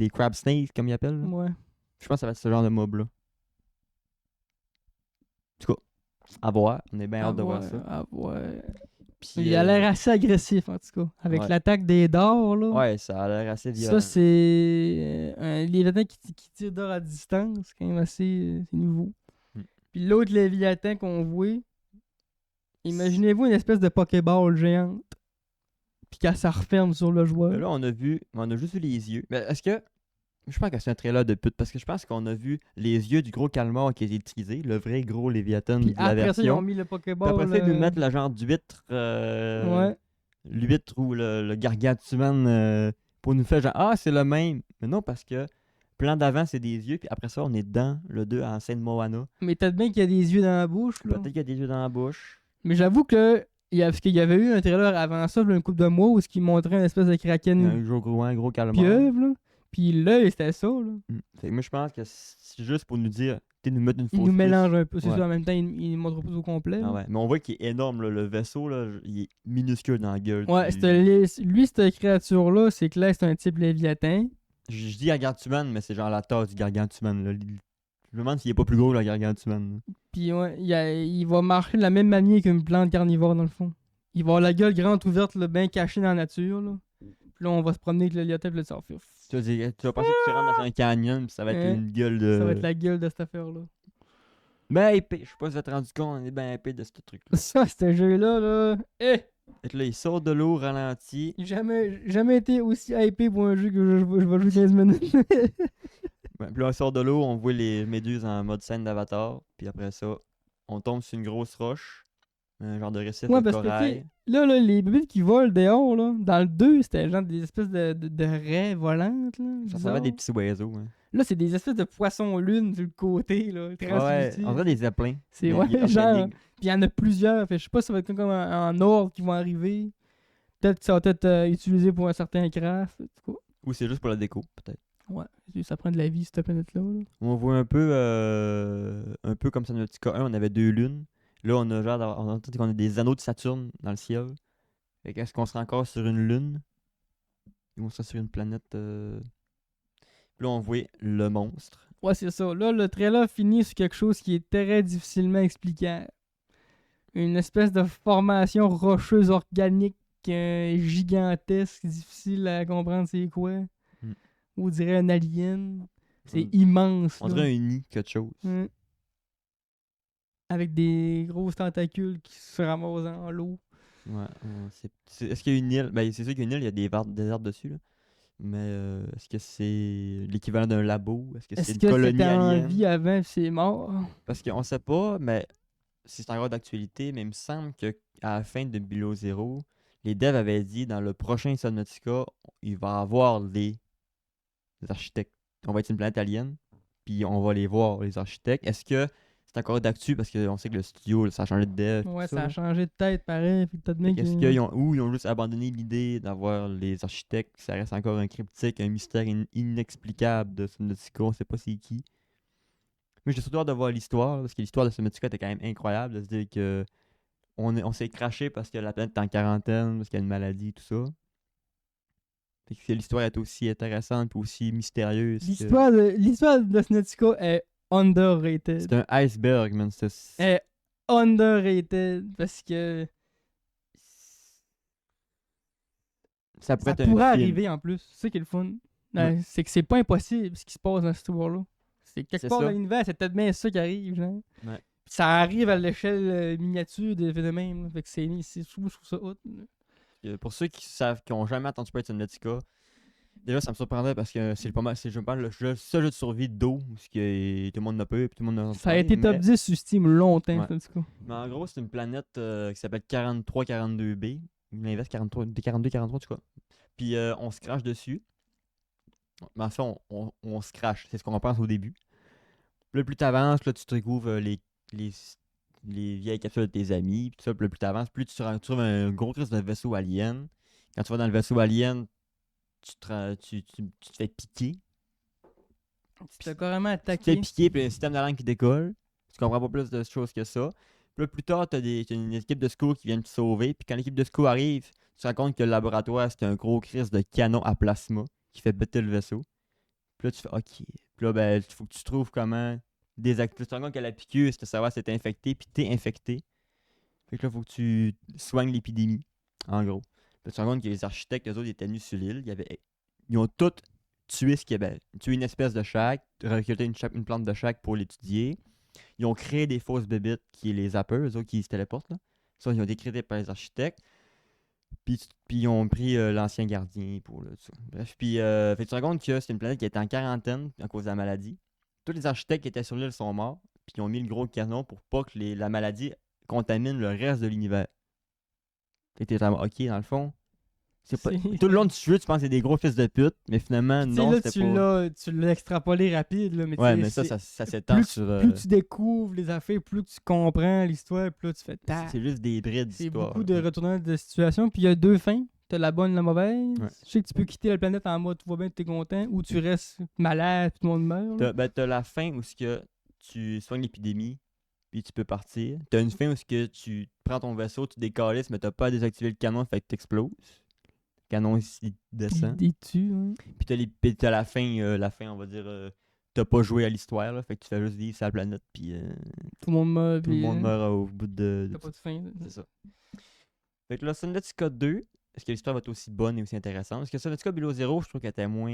crab snakes, comme ils appellent. Là. Ouais. Je pense que ça va être ce genre de mob-là. En tout cas, à voir. On est bien hâte de voir ça. À voir. Puis, Il a l'air assez agressif, en tout cas. Avec ouais. l'attaque des dards, là. Ouais, ça a l'air assez violent. Ça, c'est un Léviathan qui tire d'or à distance. C'est quand même assez c'est nouveau. Puis l'autre Léviathan qu'on voit, imaginez-vous une espèce de Pokéball géante. Puis quand ça referme sur le joueur. Là, on a juste vu les yeux. Mais est-ce que. Je pense que c'est un trailer de pute parce que je pense qu'on a vu les yeux du gros calmar qui est utilisé, le vrai gros Léviathan Puis de la après ça, ils ont version. mis le Puis Pokéball. après ça, ils nous mettent le genre d'huître. Ouais. L'huître ou le gargantuan pour nous faire genre ah, c'est le même. Mais non, parce que plan d'avant, c'est des yeux, puis après ça, on est dans le 2 en scène Moana. Mais peut-être bien qu'il y a des yeux dans la bouche, là. Peut-être qu'il y a des yeux dans la bouche. Mais j'avoue que. Parce qu'il y avait eu un trailer avant ça, un couple de mois, où il montrait une espèce de Il y a kraken un gros calmar. pieuvre, là. Puis là, c'était ça, là. Fait que moi, je pense que c'est juste pour nous dire, nous mettre une fausse Il nous piste. mélange un peu, c'est Ouais. ça. En même temps, il ne montre pas au complet. Ah ouais. Mais on voit qu'il est énorme, là, le vaisseau, là, il est minuscule dans la gueule. Ouais, lui, cette créature-là, c'est clair, c'est un type Léviathan. Je dis gargantuan, mais c'est genre la tasse du gargantuan. Là. Je me demande s'il est pas plus gros, le gargantuan. Puis ouais, il va marcher de la même manière qu'une plante carnivore, dans le fond. Il va avoir la gueule grande ouverte, là, bien cachée dans la nature. Là. Puis là, on va se promener avec le Léviathan, puis là, ça va faire... Tu vas penser que tu rentres dans un canyon, puis ça va être Hein? une gueule de. Ça va être la gueule de cette affaire-là. Ben épais. Je sais pas si vous êtes rendu compte, on est bien épais de ce truc-là. Ça, ce jeu-là, là... Eh! Fait que là, il sort de l'eau ralenti. Jamais été aussi hypé pour un jeu que je vais jouer 15 minutes. Puis là, on sort de l'eau, on voit les méduses en mode scène d'avatar. Puis après ça, on tombe sur une grosse roche. Un genre de récif Ouais, de parce que, corail. là, les bébés qui volent dehors, là, dans le 2, c'était genre des espèces de raies volantes, là. Ça bizarres. ressemble à des petits oiseaux. Hein. Là, c'est des espèces de poissons-lunes sur le côté, là. Ouais, translucides. on dirait des zeppelins. C'est mais ouais, genre. organiques. Puis il y en a plusieurs. Fait, je sais pas si ça va être comme en ordre qui vont arriver. Peut-être que ça va être utilisé pour un certain craft. En tout cas. Ou c'est juste pour la déco, peut-être. Ouais, ça prend de la vie, cette planète-là. Là. On voit un peu comme ça, notre K1, on avait 2 lunes. Là, on a genre, on a des anneaux de Saturne dans le ciel. Fait qu'est-ce qu'on sera encore sur une lune? Ou on sera sur une planète. Puis là, on voit le monstre. Ouais, c'est ça. Là, le trailer finit sur quelque chose qui est très difficilement explicable. Une espèce de formation rocheuse organique gigantesque, difficile à comprendre c'est quoi. On dirait un alien. C'est immense. On là. dirait un nid, quelque chose. Avec des grosses tentacules qui se ramassent en l'eau. Ouais, est-ce qu'il y a une île? Ben, c'est sûr qu'il y a une île, il y a des arbres dessus. Là. Mais est-ce que c'est l'équivalent d'un labo? Est-ce que c'est une colonie c'était en alien? vie avant et c'est mort? Parce qu'on sait pas, mais c'est encore d'actualité, mais il me semble qu'à la fin de Below Zero, les devs avaient dit dans le prochain Subnautica, il va y avoir les architectes. On va être une planète alien, puis on va les voir, les architectes. Est-ce que c'est encore d'actu parce qu'on sait que le studio, ça a changé de dev? Ouais, tout ça a changé de tête pareil. Puis peut-être bien Est-ce qu'ils ont juste abandonné l'idée d'avoir les architectes? Ça reste encore un cryptique, un mystère inexplicable de Subnautica, on sait pas c'est qui. Mais j'ai surtout hâte de voir l'histoire, parce que l'histoire de Subnautica était quand même incroyable, de se dire que on s'est craché parce que la planète est en quarantaine, parce qu'il y a une maladie, tout ça. Fait que l'histoire est aussi intéressante et aussi mystérieuse. L'histoire de Subnautica est underrated. C'est un iceberg, man. Est underrated parce que ça ça pourrait être pourrait un film. arriver en plus. C'est ça qui est le fun. Ouais. C'est que c'est pas impossible ce qui se passe dans cette histoire-là. C'est quelque C'est part ça. dans l'univers, c'est peut-être bien ça qui arrive. Genre. Ouais. Ça arrive à l'échelle miniature des phénomènes. Fait que je trouve ça hot. Pour ceux qui ont jamais entendu parler de Subnautica, déjà ça me surprendrait parce que c'est pas mal, c'est je pense le seul jeu de survie d'eau, parce que tout le monde n'a pas eu, puis tout le monde n'a entendu Ça a parler, été top 10 sur Steam longtemps, Ouais. ça, en tout cas. Mais en gros, c'est une planète qui s'appelle 4342B. L'inverse 43, 42, 43, tu vois. Puis on se crache dessus. Mais en fait, on se crache. C'est ce qu'on pense au début. Puis là, plus t'avances, là, tu te découvres les, les vieilles capsules de tes amis. Puis tout ça, puis là, plus t'avances, plus tu trouves un gros crise de vaisseau alien. Quand tu vas dans le vaisseau alien, tu te fais piquer. Tu t'as carrément Tu te fais attaqué. piquer, puis il y a un système d'alarme qui décolle. Tu comprends pas plus de choses que ça. Puis là, plus tard, t'as une équipe de secours qui vient te sauver. Puis quand l'équipe de secours arrive, tu te rends compte que le laboratoire, c'est un gros crise de canon à plasma qui fait péter le vaisseau. Puis là, tu fais OK. Puis là, ben, il faut que tu trouves comment désactiver. Tu te rends compte que la piqûre, c'est de savoir si t'es infecté, puis t'es infecté. Fait que là, il faut que tu soignes l'épidémie, en gros. Puis tu te rends compte que les architectes, eux autres, ils étaient venus sur l'île. Ils ont tous tué ce qu'il y avait. Tué une espèce de chaque, récolté une plante de chaque pour l'étudier. Ils ont créé des fausses bébites qui est les zappers, eux autres qui se téléportent. Là. Ça, ils ont décrété par les architectes. Puis ils ont pris l'ancien gardien pour tout ça. Bref, puis fait que tu te rends compte que c'est une planète qui était en quarantaine à cause de la maladie. Tous les architectes qui étaient sur l'île sont morts. Puis ils ont mis le gros canon pour pas que la maladie contamine le reste de l'univers. Fait que t'es vraiment OK dans le fond. C'est pas... Tout le long du jeu, tu penses que c'est des gros fils de pute, mais finalement, Tu sais, non, là, c'était pas. tu l'as extrapolé rapide, là, mais Ouais, tu mais sais, ça s'étend plus, sur. plus tu découvres les affaires, plus tu comprends l'histoire, plus là, tu fais C'est juste des brides C'est d'histoire. beaucoup de retournements de situation. Puis il y a deux fins. T'as la bonne et la mauvaise. Ouais. Je sais que tu peux quitter la planète en mode tout va bien, t'es content, ou tu restes malade, puis tout le monde meurt. là. T'as la fin où ce que tu soignes l'épidémie, puis tu peux partir. T'as une fin où ce que tu prends ton vaisseau, tu décalisses, mais t'as pas à désactiver le canon, fait que t'exploses. Le canon ici descend. Il tue, hein. Puis t'as la fin, on va dire, t'as pas joué à l'histoire, là, fait que tu fais juste vivre sur la planète, puis Tout le monde meurt. tout le puis, monde meurt au bout de T'as pas de fin. C'est ça. Fait que là, Subnautica 2, est-ce que l'histoire va être aussi bonne et aussi intéressante? Parce que Subnautica Below Zero, je trouve qu'elle était moins.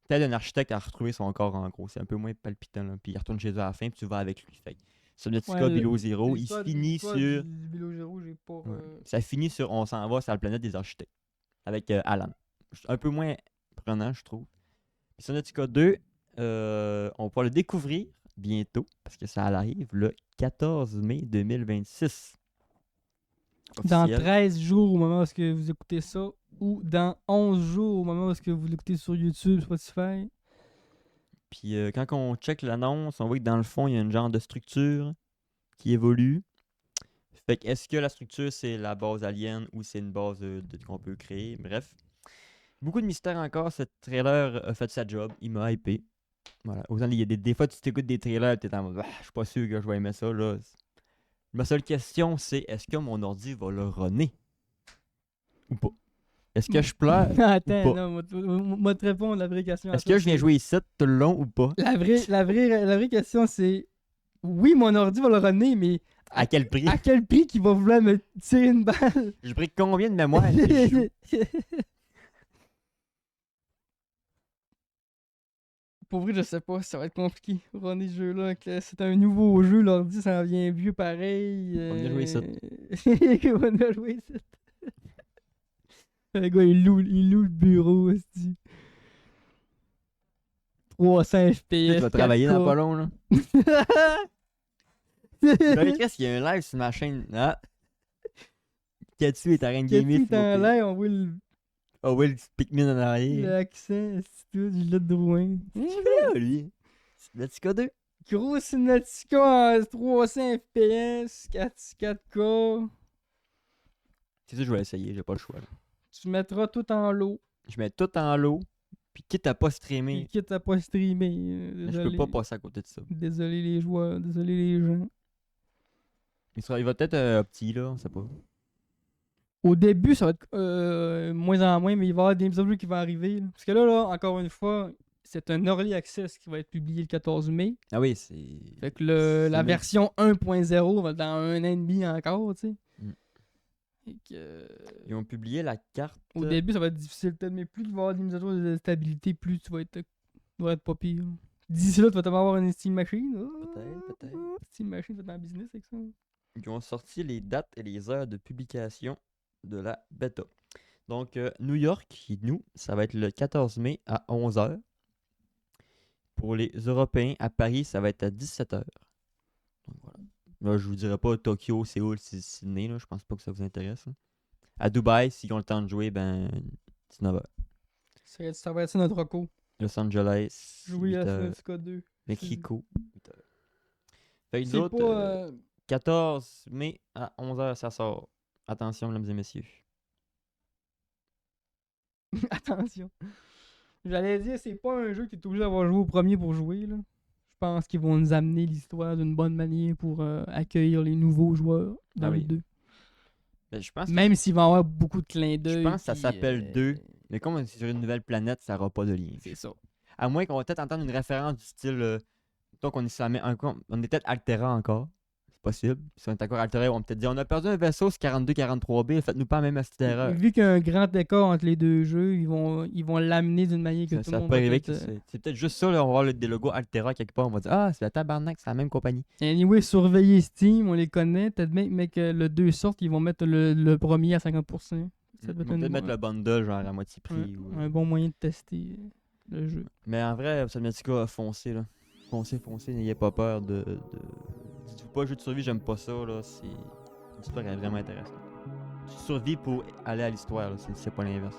Peut-être un architecte a retrouvé son corps en gros. C'est un peu moins palpitant. Là. Puis il retourne chez eux à la fin, puis tu vas avec lui. Fait que Subnautica Ouais, Below Zero, il l'histoire- finit l'histoire sur. du Below Zero, j'ai pas. Ouais. Ça finit sur on s'en va sur la planète des architectes. Avec Alan. Un peu moins prenant, je trouve. Puis Subnautica 2, on va pouvoir le découvrir bientôt, parce que ça arrive le 14 mai 2026. Dans Officiel. 13 jours au moment où est-ce que vous écoutez ça, ou dans 11 jours au moment où est-ce que vous l'écoutez sur YouTube, Spotify. Puis quand on check l'annonce, on voit que dans le fond, il y a une genre de structure qui évolue. Fait que est-ce que la structure, c'est la base alien ou c'est une base qu'on peut créer? Bref. Beaucoup de mystères encore. Ce trailer a fait sa job. Il m'a hypé. Voilà. Autant, il y a des fois, tu t'écoutes des trailers et t'es en mode, je suis pas sûr que je vais aimer ça. Là. Ma seule question, c'est est-ce que mon ordi va le runner? Ou pas? Est-ce que je pleure? Attends, ou pas? non, moi te répondre la vraie question. à Est-ce ça, que je viens c'est- jouer ici tout le long ou pas? La vraie question, c'est oui, mon ordi va le runner, mais À quel prix? à quel prix qu'il va vouloir me tirer une balle? J'ai pris combien de mémoire? que je joue? Pour vrai, je sais pas, ça va être compliqué. Runner ce jeu-là. C'est un nouveau jeu, l'ordi, ça en vient vieux pareil. On va venir jouer ici. On va venir jouer ici. Le gars, il loue le bureau, aussi. 300 FPS. Tu vas travailler dans 4K. pas long, là. J'aurais écrit s'il y a un live sur ma chaîne. Ah! Katsu est en train de gamer. Qu'est-ce en l'air, on voit Oh, ouais, le Pikmin en arrière. l'accent, c'est tout, Gillette Drouin. Ah, lui. Subnautica 2. Gros Subnautica en 300 FPS, 4K. C'est ça que je vais essayer, j'ai pas le choix. Là. Tu mettras tout en lot. Je mets tout en lot. Puis quitte à pas Puis streamer, quitte à pas streamer. mais je Désolé. peux pas passer à côté de ça. Désolé les joueurs, désolé les gens. Il va peut-être petit, là, on sait pas. Au début, ça va être moins en moins, mais il va y avoir des mises à jour qui vont arriver. Là. Parce que là, encore une fois, c'est un early access qui va être publié le 14 mai. Ah oui, c'est. Fait que C'est la même- version 1.0 va être dans un an et demi encore, tu sais. Mm. Fait que, Ils ont publié la carte. au début, ça va être difficile peut-être, mais plus il va y avoir des mises à jour de stabilité, plus tu vas être pas pire. D'ici là, tu vas tellement avoir une Steam Machine. Peut-être. Steam Machine, tu vas dans le business avec ça. Ils ont sorti les dates et les heures de publication de la bêta. Donc, New York, nous, ça va être le 14 mai à 11h. Pour les Européens, à Paris, ça va être à 17h. Donc voilà. Là, je vous dirai pas Tokyo, Séoul, Sydney, là, je pense pas que ça vous intéresse. Hein. À Dubaï, s'ils ont le temps de jouer, ben 19h. Ça va être ça notre reco. Los Angeles, Jouer à 8h. Subnautica 2. Mexico, 8h. Fait que C'est d'autres, pas. 14 mai à 11h, ça sort. Attention, mesdames et messieurs. Attention. J'allais dire, c'est pas un jeu que tu es obligé d'avoir joué au premier pour jouer. Là. Je pense qu'ils vont nous amener l'histoire d'une bonne manière pour accueillir les nouveaux joueurs dans Ah le oui. 2. Ben, je pense Même s'il va y avoir beaucoup de clins d'œil. Je pense que ça puis, s'appelle 2. Mais comme c'est sur une nouvelle planète, ça n'aura pas de lien. C'est ça. À moins qu'on va peut-être entendre une référence du style. Donc on est peut-être Altera encore. C'est possible. Si on est encore Altera, on va peut-être dire on a perdu un vaisseau, c'est 42-43B, faites-nous pas la même petite erreur. Vu qu'il y a un grand écart entre les deux jeux, ils vont l'amener d'une manière que tout Ça le monde peut va arriver peut-être, que c'est peut-être juste ça, là, on va voir des logos Altera quelque part, on va dire ah, c'est la tabarnak, c'est la même compagnie. Anyway, surveiller Steam, on les connaît. Peut-être même mais que le 2 sorte, ils vont mettre le premier à 50%. Ça On doit va être peut-être mettre le bundle genre à moitié prix. un bon moyen de tester le jeu. Mais en vrai, Subnautica, foncez là. Foncez, n'ayez pas peur de... Dites-vous pas jeu de survie, j'aime pas ça là. C'est une histoire qui est vraiment intéressante. Tu survis pour aller à l'histoire, là, c'est pas l'inverse.